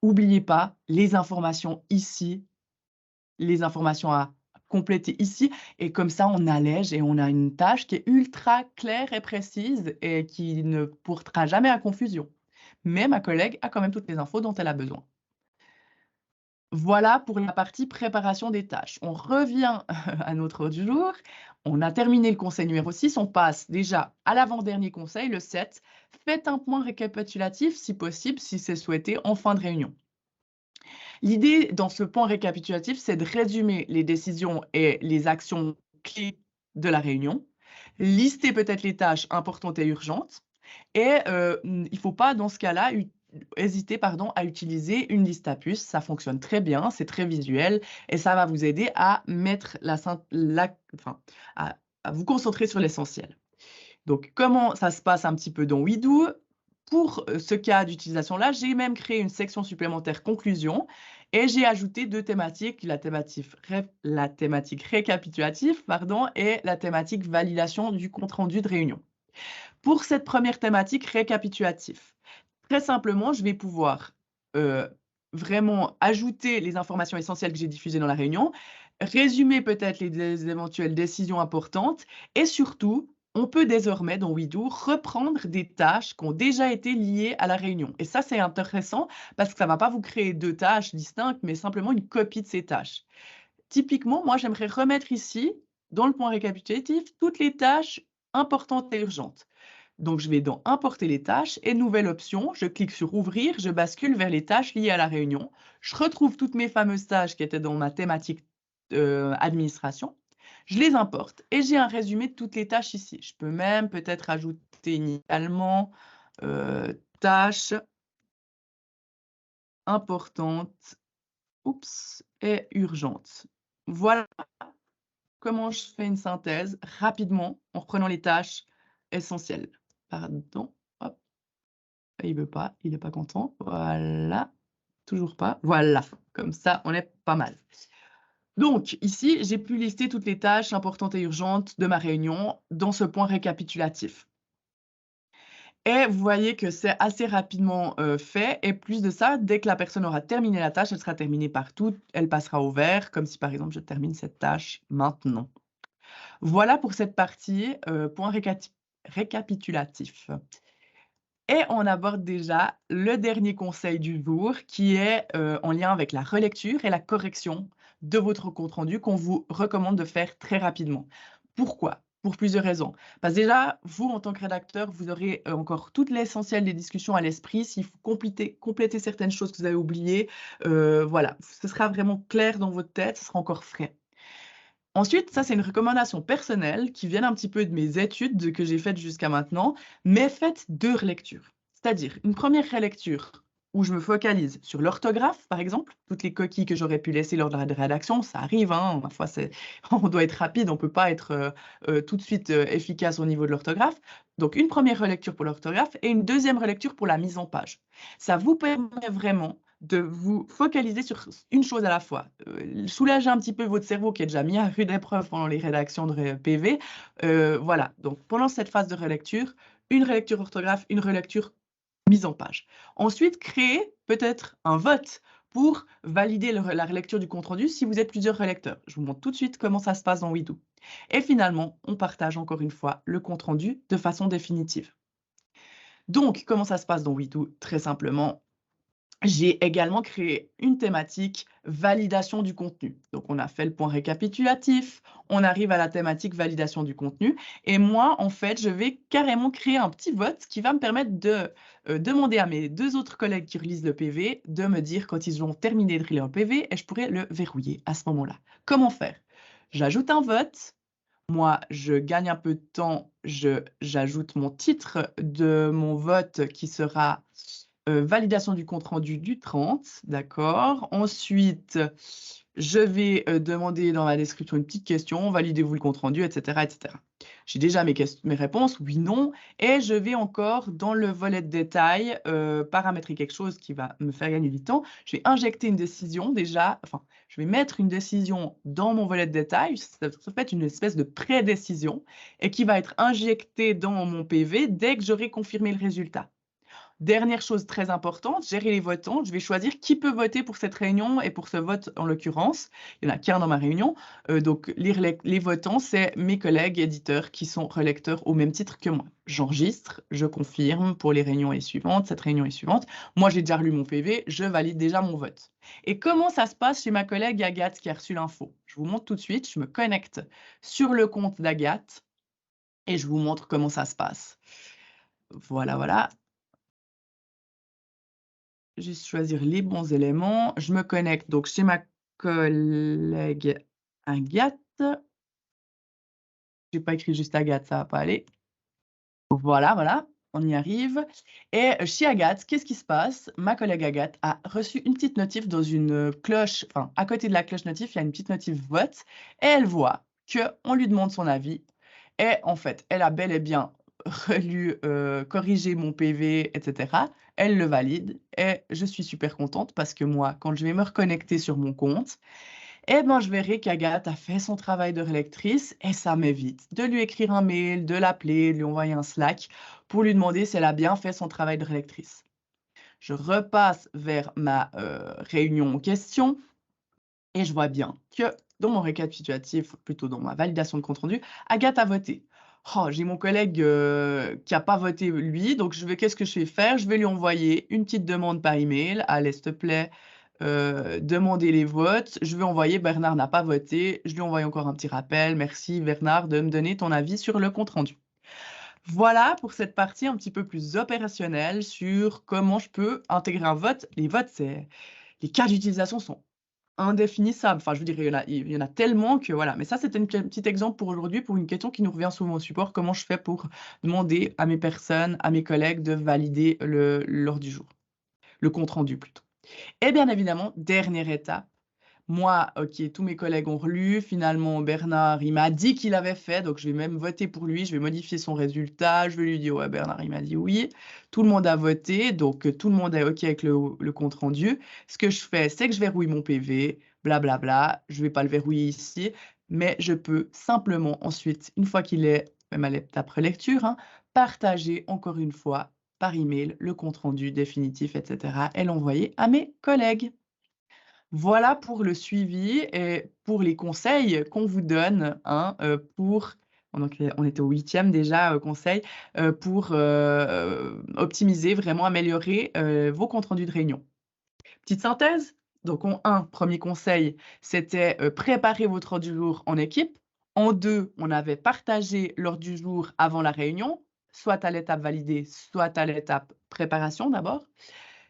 [SPEAKER 2] N'oubliez pas les informations ici, les informations à compléter ici, et comme ça, on allège et on a une tâche qui est ultra claire et précise et qui ne portera jamais à confusion. Mais ma collègue a quand même toutes les infos dont elle a besoin. Voilà pour la partie préparation des tâches. On revient à notre ordre du jour. On a terminé le conseil numéro 6. On passe déjà à l'avant-dernier conseil, le 7. Faites un point récapitulatif, si possible, si c'est souhaité, en fin de réunion. L'idée dans ce point récapitulatif, c'est de résumer les décisions et les actions clés de la réunion, lister peut-être les tâches importantes et urgentes, Et il ne faut pas, dans ce cas-là, hésiter à utiliser une liste à puces. Ça fonctionne très bien, c'est très visuel et ça va vous aider à mettre à vous concentrer sur l'essentiel. Donc, comment ça se passe un petit peu dans WeDo? Pour ce cas d'utilisation-là, j'ai même créé une section supplémentaire conclusion et j'ai ajouté 2 thématiques, la thématique récapitulative, pardon, et la thématique validation du compte-rendu de réunion. Pour cette première thématique récapitulatif, très simplement, je vais pouvoir vraiment ajouter les informations essentielles que j'ai diffusées dans la réunion, résumer peut-être les éventuelles décisions importantes et surtout, on peut désormais dans WeDo reprendre des tâches qui ont déjà été liées à la réunion. Et ça, c'est intéressant parce que ça ne va pas vous créer 2 tâches distinctes, mais simplement une copie de ces tâches. Typiquement, moi, j'aimerais remettre ici, dans le point récapitulatif, toutes les tâches importantes et urgentes. Donc, je vais dans Importer les tâches et nouvelle option, je clique sur Ouvrir, je bascule vers les tâches liées à la réunion. Je retrouve toutes mes fameuses tâches qui étaient dans ma thématique administration. Je les importe et j'ai un résumé de toutes les tâches ici. Je peux même peut-être ajouter initialement tâches importantes et urgentes. Voilà comment je fais une synthèse rapidement en reprenant les tâches essentielles. Pardon, hop, il veut pas, il n'est pas content. Voilà, toujours pas. Voilà, comme ça, on est pas mal. Donc, ici, j'ai pu lister toutes les tâches importantes et urgentes de ma réunion dans ce point récapitulatif. Et vous voyez que c'est assez rapidement fait. Et plus de ça, dès que la personne aura terminé la tâche, elle sera terminée partout, elle passera au vert, comme si par exemple je termine cette tâche maintenant. Voilà pour cette partie point récapitulatif. Et on aborde déjà le dernier conseil du jour qui est en lien avec la relecture et la correction de votre compte-rendu qu'on vous recommande de faire très rapidement. Pourquoi? Pour plusieurs raisons. Parce que déjà, vous, en tant que rédacteur, vous aurez encore tout l'essentiel des discussions à l'esprit. S'il faut compléter certaines choses que vous avez oubliées, voilà, ce sera vraiment clair dans votre tête, ce sera encore frais. Ensuite, ça, c'est une recommandation personnelle qui vient un petit peu de mes études que j'ai faites jusqu'à maintenant, mais faites 2 relectures. C'est-à-dire une première relecture où je me focalise sur l'orthographe, par exemple, toutes les coquilles que j'aurais pu laisser lors de la rédaction, ça arrive, hein, parfois on doit être rapide, on ne peut pas être tout de suite efficace au niveau de l'orthographe. Donc une première relecture pour l'orthographe et une deuxième relecture pour la mise en page. Ça vous permet vraiment de vous focaliser sur une chose à la fois. Soulager un petit peu votre cerveau qui est déjà mis à rude épreuve pendant les rédactions de PV. Voilà, donc pendant cette phase de relecture, une relecture orthographe, une relecture mise en page. Ensuite, créer peut-être un vote pour valider la relecture du compte-rendu si vous êtes plusieurs relecteurs. Je vous montre tout de suite comment ça se passe dans WeDo. Et finalement, on partage encore une fois le compte-rendu de façon définitive. Donc, comment ça se passe dans WeDo? Très simplement, j'ai également créé une thématique validation du contenu. Donc, on a fait le point récapitulatif, on arrive à la thématique validation du contenu. Et moi, en fait, je vais carrément créer un petit vote qui va me permettre de demander à mes 2 autres collègues qui relisent le PV de me dire quand ils ont terminé de relire le PV et je pourrais le verrouiller à ce moment-là. Comment faire? J'ajoute un vote. Moi, je gagne un peu de temps, j'ajoute mon titre de mon vote qui sera validation du compte-rendu du 30, d'accord. Ensuite, je vais demander dans ma description une petite question, validez-vous le compte-rendu, etc., etc. J'ai déjà mes réponses, oui, non, et je vais encore dans le volet de détail paramétrer quelque chose qui va me faire gagner du temps. Je vais injecter une décision déjà, enfin, je vais mettre une décision dans mon volet de détail, ça peut être une espèce de pré-décision, et qui va être injectée dans mon PV dès que j'aurai confirmé le résultat. Dernière chose très importante, gérer les votants. Je vais choisir qui peut voter pour cette réunion et pour ce vote en l'occurrence. Il n'y en a qu'un dans ma réunion. Donc, les votants, c'est mes collègues éditeurs qui sont relecteurs au même titre que moi. J'enregistre, je confirme pour les réunions suivantes, cette réunion est suivante. Moi, j'ai déjà relu mon PV, je valide déjà mon vote. Et comment ça se passe chez ma collègue Agathe qui a reçu l'info? Je vous montre tout de suite, je me connecte sur le compte d'Agathe et je vous montre comment ça se passe. Voilà, voilà. Juste choisir les bons éléments. Je me connecte donc chez ma collègue Agathe. J'ai pas écrit juste Agathe, ça va pas aller. Voilà, voilà. on y arrive. Et chez Agathe, qu'est-ce qui se passe? Ma collègue Agathe a reçu une petite notif dans une cloche, enfin, à côté de la cloche notif, il y a une petite notif vote, et elle voit qu'on lui demande son avis. Et en fait, elle a bel et bien relu, corrigé mon PV, etc. Elle le valide et je suis super contente parce que moi, quand je vais me reconnecter sur mon compte, eh ben, je verrai qu'Agathe a fait son travail de relectrice et ça m'évite de lui écrire un mail, de l'appeler, de lui envoyer un Slack pour lui demander si elle a bien fait son travail de relectrice. Je repasse vers ma réunion en question et je vois bien que dans mon récapitulatif, plutôt dans ma validation de compte rendu, Agathe a voté. Oh, j'ai mon collègue qui n'a pas voté lui, donc qu'est-ce que je vais faire? Je vais lui envoyer une petite demande par email. Allez, s'il te plaît, demander les votes. Je vais envoyer Bernard n'a pas voté. Je lui envoie encore un petit rappel. Merci Bernard de me donner ton avis sur le compte rendu. Voilà pour cette partie un petit peu plus opérationnelle sur comment je peux intégrer un vote. Les votes, les cas d'utilisation sont indéfinissable. Enfin, je veux dire, il y en a tellement que voilà. Mais ça, c'était un petit exemple pour aujourd'hui, pour une question qui nous revient souvent au support. Comment je fais pour demander à mes personnes, à mes collègues de valider l'ordre du jour, le compte rendu plutôt. Et bien évidemment, dernière étape, moi, OK, tous mes collègues ont relu. Finalement, Bernard, il m'a dit qu'il avait fait, donc je vais même voter pour lui. Je vais modifier son résultat. Je vais lui dire: «Ouais, Bernard, il m'a dit oui». Tout le monde a voté, donc tout le monde est OK avec le compte rendu. Ce que je fais, c'est que je verrouille mon PV, blablabla. Je ne vais pas le verrouiller ici, mais je peux simplement ensuite, une fois qu'il est même à l'étape relecture, hein, partager encore une fois par email le compte rendu définitif, et cetera, et l'envoyer à mes collègues. Voilà pour le suivi et pour les conseils qu'on vous donne, hein, pour donc on était au 8e déjà, conseil, pour, optimiser, vraiment améliorer, vos comptes rendus de réunion. Petite synthèse, donc en 1, 1er conseil, c'était, préparer votre ordre du jour en équipe. En 2, on avait partagé l'ordre du jour avant la réunion, soit à l'étape validée, soit à l'étape préparation d'abord.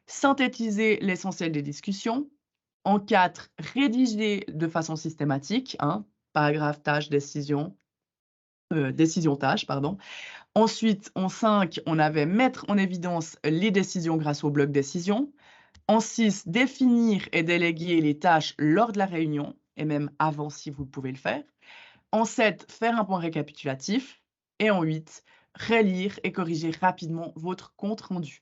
[SPEAKER 2] Synthétiser l'essentiel des discussions. En 4, rédiger de façon systématique, hein, paragraphe, tâche, décision, décision, tâche, pardon. Ensuite, en 5, on avait mettre en évidence les décisions grâce au bloc décision. En 6, définir et déléguer les tâches lors de la réunion et même avant si vous pouvez le faire. En 7, faire un point récapitulatif et en 8, relire et corriger rapidement votre compte rendu.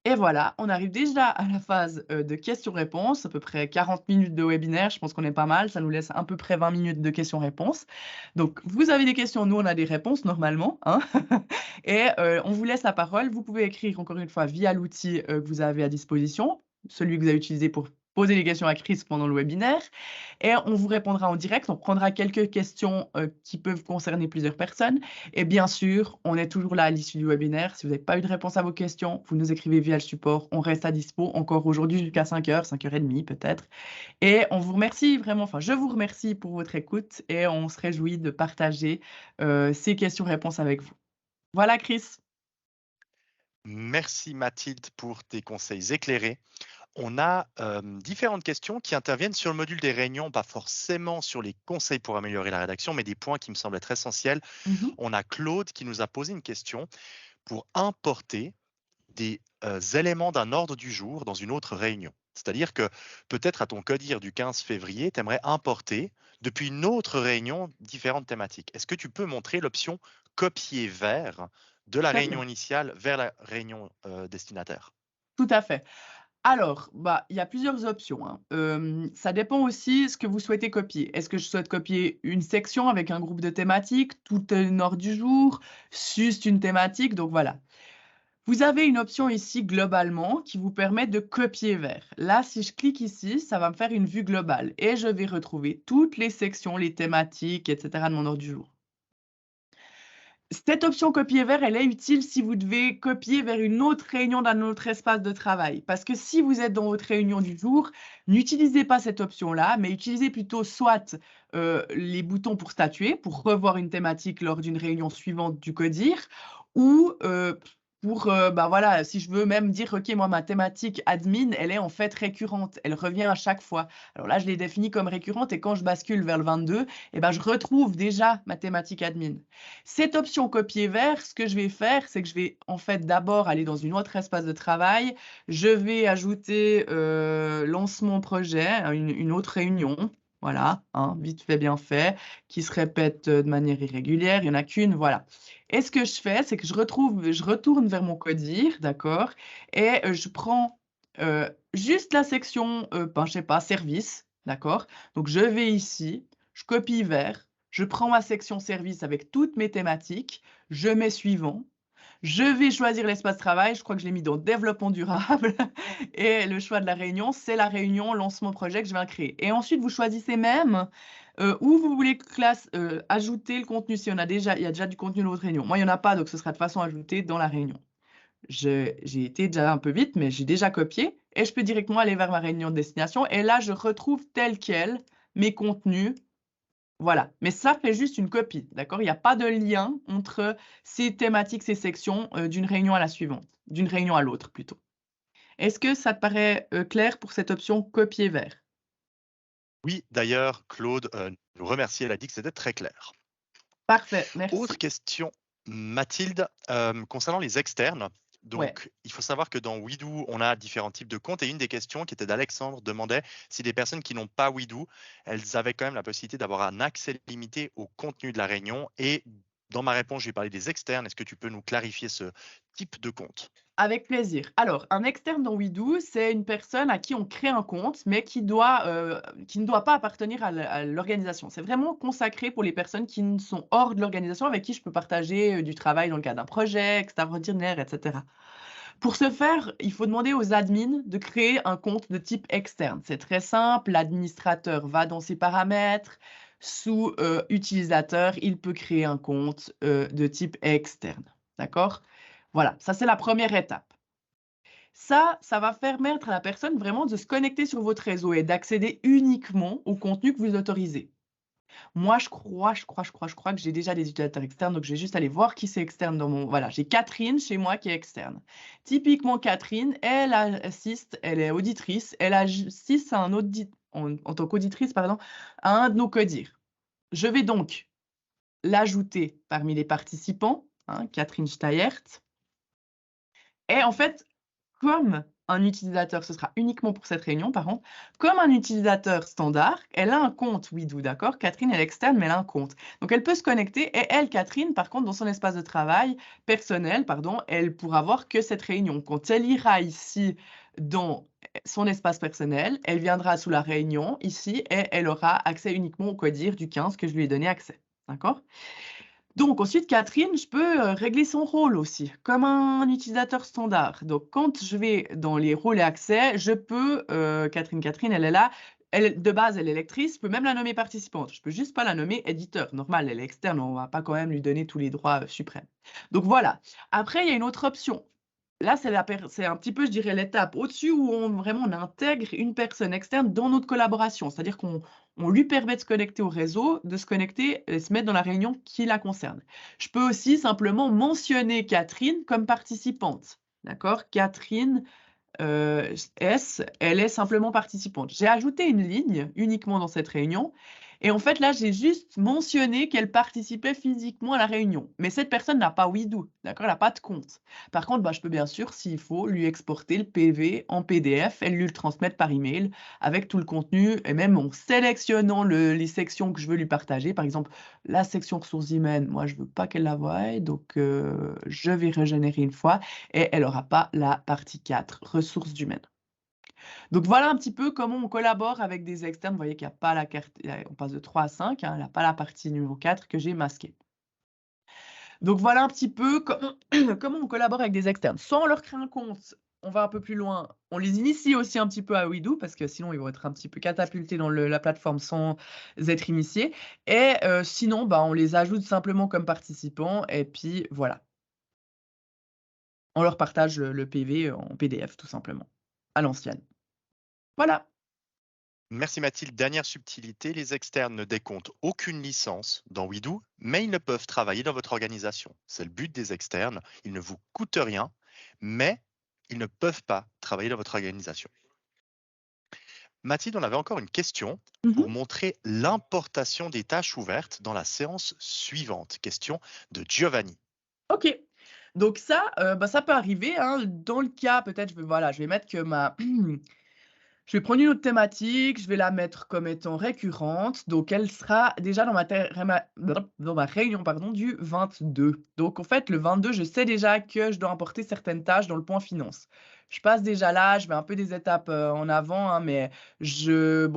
[SPEAKER 2] Et voilà, on arrive déjà à la phase, de questions-réponses, à peu près 40 minutes de webinaire, je pense qu'on est pas mal, ça nous laisse à peu près 20 minutes de questions-réponses. Donc vous avez des questions, nous on a des réponses normalement, hein. Et on vous laisse la parole. Vous pouvez écrire encore une fois via l'outil, que vous avez à disposition, celui que vous avez utilisé pour poser les questions à Chris pendant le webinaire et on vous répondra en direct. On prendra quelques questions, qui peuvent concerner plusieurs personnes et bien sûr, on est toujours là à l'issue du webinaire. Si vous n'avez pas eu de réponse à vos questions, vous nous écrivez via le support. On reste à dispo encore aujourd'hui jusqu'à 5h, 5h30 peut-être et on vous remercie vraiment, enfin je vous remercie pour votre écoute et on se réjouit de partager, ces questions-réponses avec vous. Voilà Chris.
[SPEAKER 1] Merci Mathilde pour tes conseils éclairés. On a différentes questions qui interviennent sur le module des réunions, pas forcément sur les conseils pour améliorer la rédaction, mais des points qui me semblent être essentiels.
[SPEAKER 2] Mmh.
[SPEAKER 1] On a Claude qui nous a posé une question pour importer des éléments d'un ordre du jour dans une autre réunion. C'est-à-dire que peut-être à ton codir du 15 février, tu aimerais importer depuis une autre réunion différentes thématiques. Est-ce que tu peux montrer l'option copier vers de la
[SPEAKER 2] Tout à fait,
[SPEAKER 1] réunion initiale vers la réunion destinataire?
[SPEAKER 2] tout à fait. Alors, bah, il y a plusieurs options, hein. Ça dépend aussi ce que vous souhaitez copier. Est-ce que je souhaite copier une section avec un groupe de thématiques, tout un ordre du jour, juste une thématique? Donc voilà. Vous avez une option ici globalement qui vous permet de copier vers. Là, si je clique ici, ça va me faire une vue globale et je vais retrouver toutes les sections, les thématiques, etc. de mon ordre du jour. Cette option copier vers, elle est utile si vous devez copier vers une autre réunion d'un autre espace de travail. Parce que si vous êtes dans votre réunion du jour, n'utilisez pas cette option-là, mais utilisez plutôt soit les boutons pour statuer, pour revoir une thématique lors d'une réunion suivante du CODIR, ou pour, bah, voilà, si je veux même dire: «OK, moi, ma thématique admin, elle est en fait récurrente, elle revient à chaque fois». Alors là, je l'ai définie comme récurrente et quand je bascule vers le 22, eh ben, je retrouve déjà ma thématique admin. Cette option copier vers, ce que je vais faire, c'est que je vais en fait d'abord aller dans une autre espace de travail. Je vais ajouter, lancement projet, une autre réunion, voilà, hein, vite fait, bien fait, qui se répète, de manière irrégulière, il y en a qu'une, voilà. Et ce que je fais, c'est que je retourne vers mon CODIR, d'accord? Et je prends, juste la section, ben, je sais pas, service, d'accord? Donc je vais ici, je copie vers, je prends ma section service avec toutes mes thématiques, je mets suivant. Je vais choisir l'espace travail, je crois que je l'ai mis dans développement durable et le choix de la réunion, c'est la réunion lancement projet que je viens créer. Et ensuite, vous choisissez même, où vous voulez ajouter le contenu si il y a déjà du contenu dans votre réunion. Moi, il y en a pas, donc ce sera de façon ajoutée dans la réunion. J'ai été déjà un peu vite, mais j'ai déjà copié et je peux directement aller vers ma réunion de destination et là, je retrouve tel quel mes contenus, voilà, mais ça fait juste une copie, d'accord? Il y a pas de lien entre ces thématiques, ces sections, d'une réunion à la suivante, d'une réunion à l'autre plutôt. Est-ce que ça te paraît, clair pour cette option copier vers?
[SPEAKER 1] Oui, d'ailleurs, Claude nous remercie, elle a dit que c'était très clair.
[SPEAKER 2] Parfait,
[SPEAKER 1] Autre
[SPEAKER 2] merci.
[SPEAKER 1] question, Mathilde, concernant les externes.
[SPEAKER 2] Ouais.
[SPEAKER 1] Donc, il faut savoir que dans Widoo, on a différents types de comptes et une des questions qui était d'Alexandre demandait si des personnes qui n'ont pas Widoo, elles avaient quand même la possibilité d'avoir un accès limité au contenu de la réunion. Et dans ma réponse, je vais parler des externes. Est-ce que tu peux nous clarifier ce type de compte?
[SPEAKER 2] Avec plaisir. Alors, un externe dans WeDo, c'est une personne à qui on crée un compte, mais qui ne doit pas appartenir à l'organisation. C'est vraiment consacré pour les personnes qui ne sont hors de l'organisation, avec qui je peux partager, du travail dans le cadre d'un projet extraordinaire et cetera. Pour ce faire, il faut demander aux admins de créer un compte de type externe. C'est très simple, l'administrateur va dans ses paramètres, sous, utilisateur, il peut créer un compte, de type externe. D'accord? Voilà, ça c'est la première étape. Ça va permettre à la personne vraiment de se connecter sur votre réseau et d'accéder uniquement au contenu que vous autorisez. Moi, je crois que j'ai déjà des utilisateurs externes, donc je vais juste aller voir qui c'est externe dans mon voilà, j'ai Catherine chez moi qui est externe. Typiquement Catherine, elle est auditrice, elle assiste à un audit en tant qu'auditrice, pardon, à un de nos CODIR. Je vais donc l'ajouter parmi les participants, hein, Catherine Steyert et en fait, comme un utilisateur, ce sera uniquement pour cette réunion par contre, comme un utilisateur standard, elle a un compte WeDo, d'accord? Catherine, elle est externe, mais elle a un compte. Donc elle peut se connecter et elle, Catherine, par contre, dans son espace de travail personnel, pardon, elle pourra voir que cette réunion. Quand elle ira ici dans son espace personnel, elle viendra sous la réunion ici et elle aura accès uniquement au CODIR du 15 que je lui ai donné accès, d'accord? Donc ensuite, Catherine, je peux, régler son rôle aussi, comme un utilisateur standard. Donc quand je vais dans les rôles et accès, je peux, Catherine, elle est là, elle de base, elle est lectrice, je peux même la nommer participante. Je peux juste pas la nommer éditeur. Normal, elle est externe, on va pas quand même lui donner tous les droits, suprêmes. Donc voilà. Après, il y a une autre option. Là, c'est un petit peu, je dirais, l'étape au-dessus où on intègre une personne externe dans notre collaboration. C'est-à-dire qu'on lui permet de se connecter au réseau, de se connecter et se mettre dans la réunion qui la concerne. Je peux aussi simplement mentionner Catherine comme participante. D'accord? Catherine, elle est simplement participante. J'ai ajouté une ligne uniquement dans cette réunion et en fait, là, j'ai juste mentionné qu'elle participait physiquement à la réunion. Mais cette personne n'a pas WeDo, d'accord? Elle n'a pas de compte. Par contre, bah, je peux bien sûr, s'il faut, lui exporter le PV en PDF et lui le transmettre par email avec tout le contenu et même en sélectionnant les sections que je veux lui partager. Par exemple, la section ressources humaines, moi, je veux pas qu'elle la voie, donc je vais régénérer une fois et elle aura pas la partie 4, ressources humaines. Donc voilà un petit peu comment on collabore avec des externes. Vous voyez qu'il y a pas la carte, on passe de 3 à 5, hein, elle a pas la partie numéro 4 que j'ai masquée. Donc voilà un petit peu comment on collabore avec des externes. Soit on leur crée un compte, on va un peu plus loin, on les initie aussi un petit peu à WeDo parce que sinon ils vont être un petit peu catapultés dans la plateforme sans être initiés et sinon, bah, on les ajoute simplement comme participants et puis voilà. On leur partage le PV en PDF tout simplement, à l'ancienne. Voilà.
[SPEAKER 1] Merci Mathilde. Dernière subtilité, les externes ne décomptent aucune licence dans WeDo, mais ils ne peuvent travailler dans votre organisation. C'est le but des externes. Ils ne vous coûtent rien, mais ils ne peuvent pas travailler dans votre organisation. Mathilde, on avait encore une question pour
[SPEAKER 2] Mhm.
[SPEAKER 1] montrer l'importation des tâches ouvertes dans la séance suivante. Question de Giovanni.
[SPEAKER 2] Ok. Donc ça, bah, ça peut arriver, hein. Dans le cas, peut-être, voilà, je vais mettre que ma je vais prendre une autre thématique, je vais la mettre comme étant récurrente, donc elle sera déjà dans dans ma réunion, pardon, du 22. Donc en fait, le 22, je sais déjà que je dois importer certaines tâches dans le point finance. Je passe déjà là, je mets un peu des étapes, en avant, hein, mais je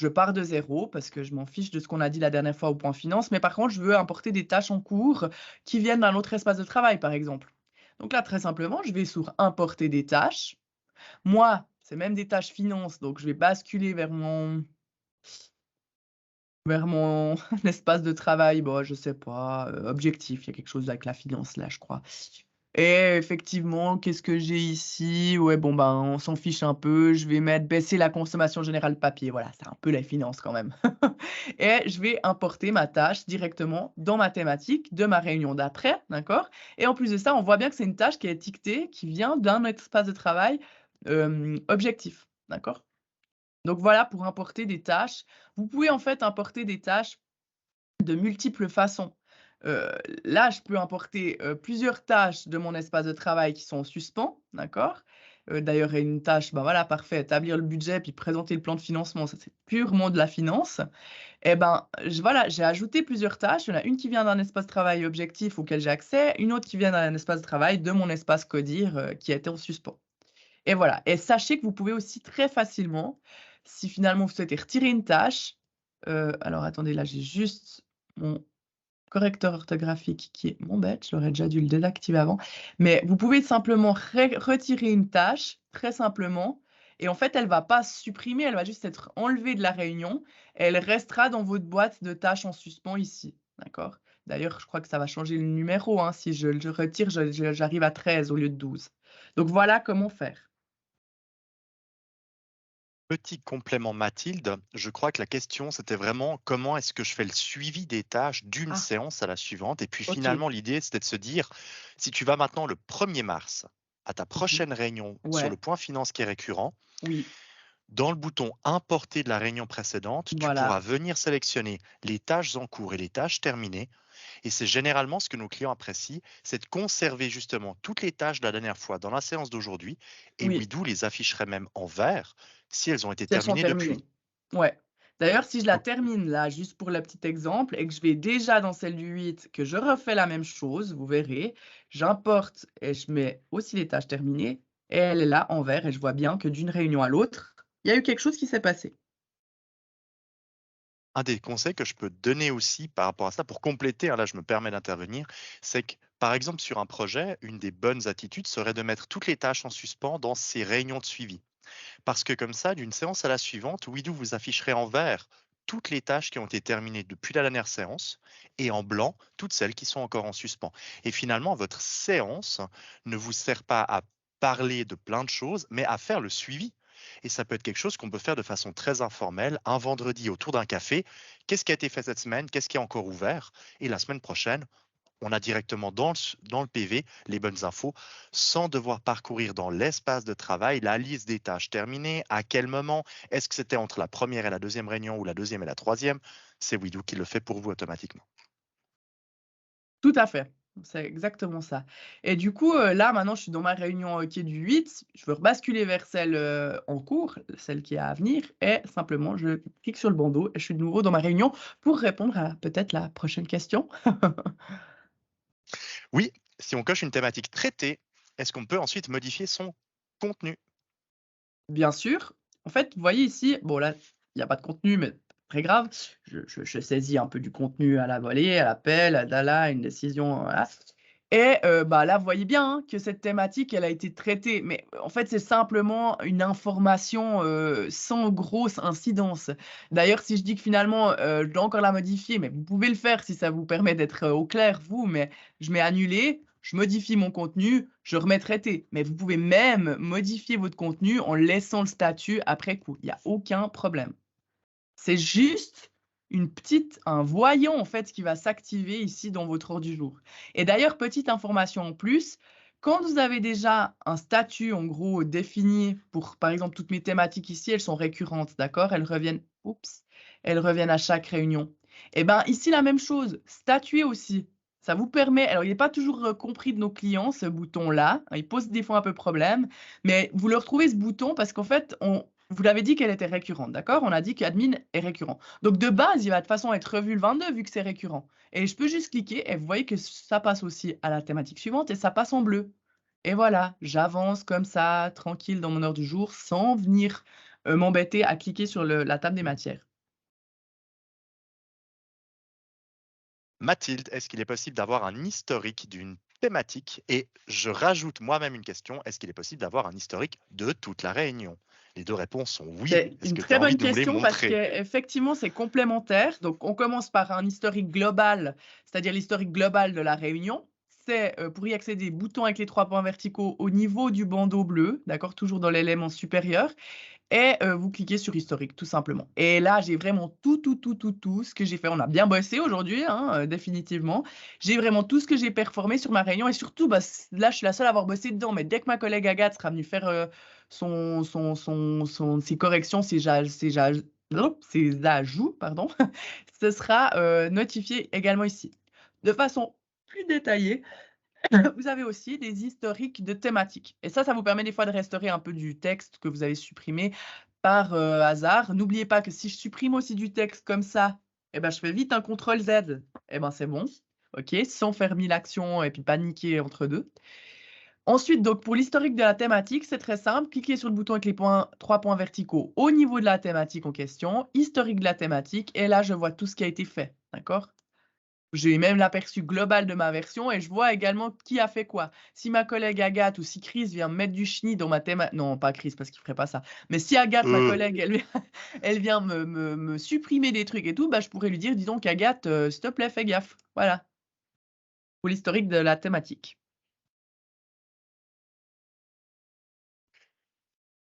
[SPEAKER 2] pars de zéro parce que je m'en fiche de ce qu'on a dit la dernière fois au point finance, mais par contre, je veux importer des tâches en cours qui viennent d'un autre espace de travail, par exemple. Donc là, très simplement, je vais sur «Importer des tâches». Moi, c'est même des tâches finance, donc je vais basculer vers mon espace de travail, bon, je sais pas, objectif, il y a quelque chose avec la finance là, je crois. Et effectivement, qu'est-ce que j'ai ici? Ouais, bon, ben, on s'en fiche un peu, je vais mettre baisser la consommation générale de papier, voilà, c'est un peu la finance quand même. Et je vais importer ma tâche directement dans ma thématique de ma réunion d'après, d'accord? Et en plus de ça, on voit bien que c'est une tâche qui est étiquetée, qui vient d'un espace de travail, objectif, d'accord? Donc voilà pour importer des tâches. Vous pouvez en fait importer des tâches de multiples façons. Heu, Là, je peux importer, plusieurs tâches de mon espace de travail qui sont en suspens, d'accord? D'ailleurs, il y a une tâche, bah, voilà, parfait, établir le budget puis présenter le plan de financement, ça c'est purement de la finance. Et ben, j'ai ajouté plusieurs tâches. Il y en a une qui vient d'un espace de travail objectif auquel j'ai accès, une autre qui vient d'un espace de travail de mon espace CODIR, qui a été en suspens. Et voilà, et sachez que vous pouvez aussi très facilement, si finalement vous souhaitez retirer une tâche, alors attendez, là j'ai juste mon correcteur orthographique qui est mon bête, j'aurais déjà dû le désactiver avant. Mais vous pouvez simplement retirer une tâche, très simplement, et en fait elle va pas se supprimer, elle va juste être enlevée de la réunion, et elle restera dans votre boîte de tâches en suspens ici, d'accord? D'ailleurs, je crois que ça va changer le numéro, hein, si je le retire, j'arrive à 13 au lieu de 12. Donc voilà comment faire.
[SPEAKER 1] Petit complément Mathilde, je crois que la question c'était vraiment comment est-ce que je fais le suivi des tâches d'une
[SPEAKER 2] Ah,
[SPEAKER 1] séance à la suivante. Et puis
[SPEAKER 2] OK.
[SPEAKER 1] finalement l'idée c'était de se dire, si tu vas maintenant le 1er mars à ta
[SPEAKER 2] Mmh.
[SPEAKER 1] prochaine réunion sur le
[SPEAKER 2] Ouais,
[SPEAKER 1] point finance qui est récurrent,
[SPEAKER 2] oui,
[SPEAKER 1] dans le bouton importer de la réunion précédente, tu pourras
[SPEAKER 2] voilà.
[SPEAKER 1] venir sélectionner les tâches en cours et les tâches terminées. Et c'est généralement ce que nos clients apprécient, c'est de conserver justement toutes les tâches de la dernière fois dans la séance d'aujourd'hui. Et
[SPEAKER 2] Oui,
[SPEAKER 1] Widoo les afficherait même en vert si elles ont été
[SPEAKER 2] si elles sont
[SPEAKER 1] terminées depuis.
[SPEAKER 2] terminées. Ouais. D'ailleurs, si je la
[SPEAKER 1] Donc,
[SPEAKER 2] termine là, juste pour le petit exemple et que je vais déjà dans celle du 8, que je refais la même chose, vous verrez, j'importe et je mets aussi les tâches terminées et elle est là en vert et je vois bien que d'une réunion à l'autre, il y a eu quelque chose qui s'est passé.
[SPEAKER 1] un des conseils que je peux donner aussi par rapport à ça, pour compléter, hein, là je me permets d'intervenir, c'est que par exemple sur un projet, une des bonnes attitudes serait de mettre toutes les tâches en suspens dans ces réunions de suivi. Parce que comme ça, d'une séance à la suivante, Widoo vous afficherait en vert toutes les tâches qui ont été terminées depuis la dernière séance et en blanc toutes celles qui sont encore en suspens. Et finalement, votre séance ne vous sert pas à parler de plein de choses, mais à faire le suivi. Et ça peut être quelque chose qu'on peut faire de façon très informelle, un vendredi autour d'un café. Qu'est-ce qui a été fait cette semaine? Qu'est-ce qui est encore ouvert? Et la semaine prochaine, on a directement dans le PV les bonnes infos sans devoir parcourir dans l'espace de travail la liste des tâches terminées, à quel moment, est-ce que c'était entre la première et la deuxième réunion ou la deuxième et la troisième. C'est Widoo qui le fait pour vous automatiquement.
[SPEAKER 2] Tout à fait, c'est exactement ça. Et du coup, là, maintenant, je suis dans ma réunion, qui est du 8. Je veux rebasculer vers celle, en cours, celle qui est à venir et simplement je clique sur le bandeau et je suis de nouveau dans ma réunion pour répondre à peut-être la prochaine question.
[SPEAKER 1] Oui, si on coche une thématique traitée, est-ce qu'on peut ensuite modifier son contenu?
[SPEAKER 2] Bien sûr, en fait, vous voyez ici, bon là, il y a pas de contenu, mais très grave. Je saisis un peu du contenu à la volée, à l'appel, à la une décision, voilà. Et bah, là, vous voyez bien, hein, que cette thématique, elle a été traitée. Mais en fait, c'est simplement une information, sans grosse incidence. D'ailleurs, si je dis que finalement, je dois encore la modifier, mais vous pouvez le faire si ça vous permet d'être, au clair vous, mais je mets annuler, je modifie mon contenu, je remets traité. Mais vous pouvez même modifier votre contenu en laissant le statut après coup. Il y a aucun problème. C'est juste un voyant en fait qui va s'activer ici dans votre ordre du jour. Et d'ailleurs, petite information en plus, quand vous avez déjà un statut en gros défini pour, par exemple, toutes mes thématiques ici, elles sont récurrentes, d'accord? Elles reviennent à chaque réunion. Et ben ici la même chose, statuer aussi. Ça vous permet, alors il n'est pas toujours compris de nos clients, ce bouton-là, hein, il pose des fois un peu problème, mais vous le retrouvez ce bouton parce qu'en fait, vous l'avez dit qu'elle était récurrente, d'accord? On a dit qu'admin est récurrent. Donc de base, il va de toute façon être revu le 22 vu que c'est récurrent. Et je peux juste cliquer et vous voyez que ça passe aussi à la thématique suivante et ça passe en bleu. Et voilà, j'avance comme ça, tranquille dans mon heure du jour, sans venir m'embêter à cliquer sur la table des matières.
[SPEAKER 1] Mathilde, est-ce qu'il est possible d'avoir un historique d'une thématique? Et je rajoute moi-même une question, est-ce qu'il est possible d'avoir un historique de toute la réunion? Les deux réponses sont oui.
[SPEAKER 2] C'est
[SPEAKER 1] Est-ce
[SPEAKER 2] une
[SPEAKER 1] que tu
[SPEAKER 2] très
[SPEAKER 1] as envie
[SPEAKER 2] bonne
[SPEAKER 1] de nous les
[SPEAKER 2] question parce
[SPEAKER 1] montrer?
[SPEAKER 2] qu'effectivement, c'est complémentaire. Donc, on commence par un historique global, c'est-à-dire l'historique global de la réunion. C'est pour y accéder, bouton avec les 3 points verticaux au niveau du bandeau bleu, d'accord, toujours dans l'élément supérieur. Et vous cliquez sur historique, tout simplement. Et là, j'ai vraiment tout ce que j'ai fait. On a bien bossé aujourd'hui, hein, définitivement. J'ai vraiment tout ce que j'ai performé sur ma réunion et surtout, bah, là, je suis la seule à avoir bossé dedans. Mais dès que ma collègue Agathe sera venue faire ses corrections, ses ajouts, pardon, ce sera notifié également ici. De façon plus détaillée, vous avez aussi des historiques de thématiques. Et ça vous permet des fois de restaurer un peu du texte que vous avez supprimé par hasard. N'oubliez pas que si je supprime aussi du texte comme ça, eh ben, je fais vite un CTRL Z. Eh ben, c'est bon. OK, sans faire 1000 actions et puis paniquer entre deux. Ensuite, donc, pour l'historique de la thématique, c'est très simple. Cliquez sur le bouton avec les 3 points verticaux au niveau de la thématique en question, historique de la thématique, et là, je vois tout ce qui a été fait. D'accord? J'ai même l'aperçu global de ma version et je vois également qui a fait quoi. Si ma collègue Agathe ou si Chris vient me mettre du chenille dans ma thématique, non, pas Chris parce qu'il ferait pas ça, mais si Agathe, ma
[SPEAKER 1] Euh,
[SPEAKER 2] collègue, elle vient me supprimer des trucs et tout, bah, je pourrais lui dire: «Dis donc Agathe, s'il te plaît, fais gaffe». Voilà, pour l'historique de la thématique.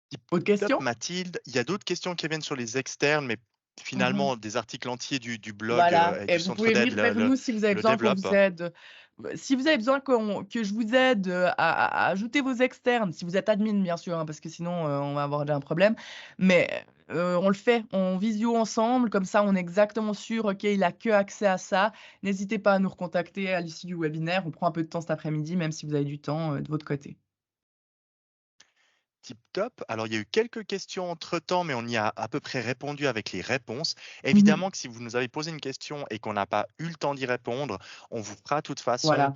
[SPEAKER 1] Tip
[SPEAKER 2] Autre
[SPEAKER 1] top
[SPEAKER 2] question?
[SPEAKER 1] Mathilde, il y a d'autres questions qui viennent sur les externes, mais
[SPEAKER 2] Mmh.
[SPEAKER 1] finalement des articles entiers du blog,
[SPEAKER 2] Voilà,
[SPEAKER 1] et
[SPEAKER 2] et
[SPEAKER 1] du
[SPEAKER 2] vous
[SPEAKER 1] centre
[SPEAKER 2] pouvez
[SPEAKER 1] d'aide
[SPEAKER 2] venir vers nous si vous avez
[SPEAKER 1] le
[SPEAKER 2] besoin qu'on
[SPEAKER 1] développent.
[SPEAKER 2] vous aide. Si vous avez besoin que je vous aide, à ajouter vos externes, si vous êtes admin bien sûr, hein, parce que sinon, on va avoir un problème. Mais, on le fait en visio ensemble, comme ça on est exactement sûr, OK, il a que accès à ça. N'hésitez pas à nous recontacter à l'issue du webinaire. On prend un peu de temps cet après-midi, même si vous avez du temps, de votre côté.
[SPEAKER 1] Tip top. Alors, il y a eu quelques questions entre-temps, mais on y a à peu près répondu avec les réponses.
[SPEAKER 2] Mmh.
[SPEAKER 1] Évidemment que si vous nous avez posé une question et qu'on n'a pas eu le temps d'y répondre, on vous fera de toute façon
[SPEAKER 2] Voilà.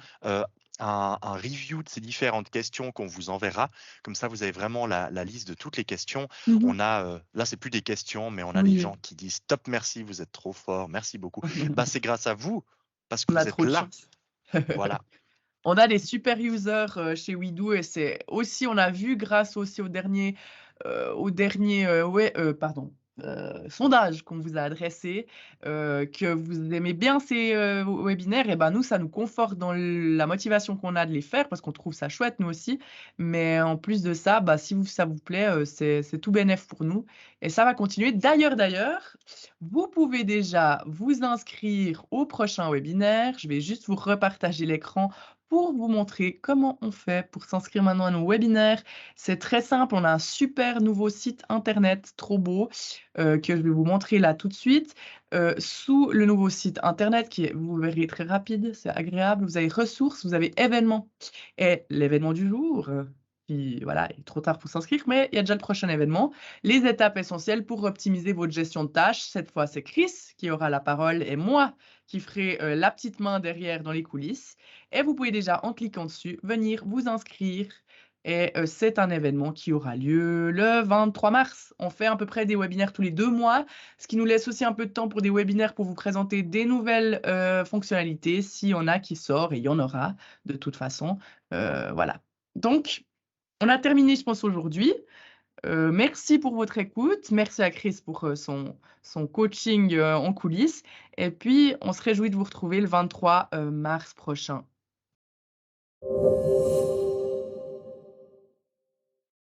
[SPEAKER 1] un review de ces différentes questions qu'on vous enverra. Comme ça, vous avez vraiment la liste de toutes les questions.
[SPEAKER 2] Mmh.
[SPEAKER 1] On a, là, c'est plus des questions, mais on a des
[SPEAKER 2] Oui.
[SPEAKER 1] gens qui disent top, merci, vous êtes trop fort, merci beaucoup. Bah, c'est grâce à vous, parce que
[SPEAKER 2] On a
[SPEAKER 1] vous êtes
[SPEAKER 2] trop de
[SPEAKER 1] là.
[SPEAKER 2] chance.
[SPEAKER 1] Voilà.
[SPEAKER 2] On a des super users, chez WeDo et c'est aussi on a vu grâce aussi au dernier sondage qu'on vous a adressé, que vous aimez bien ces, webinaires et ben, nous, ça nous conforte dans la motivation qu'on a de les faire parce qu'on trouve ça chouette, nous aussi. Mais en plus de ça, bah, si ça vous plaît, c'est tout bénef pour nous et ça va continuer. D'ailleurs, vous pouvez déjà vous inscrire au prochain webinaire. Je vais juste vous repartager l'écran pour vous montrer comment on fait pour s'inscrire maintenant à nos webinaires. C'est très simple, on a un super nouveau site internet trop beau, que je vais vous montrer là tout de suite. Sous le nouveau site internet qui est, vous verrez, très rapide, c'est agréable. Vous avez ressources, vous avez événements et l'événement du jour, qui voilà, il est trop tard pour s'inscrire, mais il y a déjà le prochain événement. Les étapes essentielles pour optimiser votre gestion de tâches. Cette fois, c'est Chris qui aura la parole et moi qui ferai, la petite main derrière dans les coulisses. Et vous pouvez déjà, en cliquant dessus, venir vous inscrire et c'est un événement qui aura lieu le 23 mars. On fait à peu près des webinaires tous les 2 mois, ce qui nous laisse aussi un peu de temps pour des webinaires pour vous présenter des nouvelles, fonctionnalités. S'il y en a qui sortent et il y en aura de toute façon, voilà. Donc on a terminé, je pense, aujourd'hui. Merci pour votre écoute. Merci à Chris pour, son coaching, en coulisses et puis on se réjouit de vous retrouver le 23 mars prochain.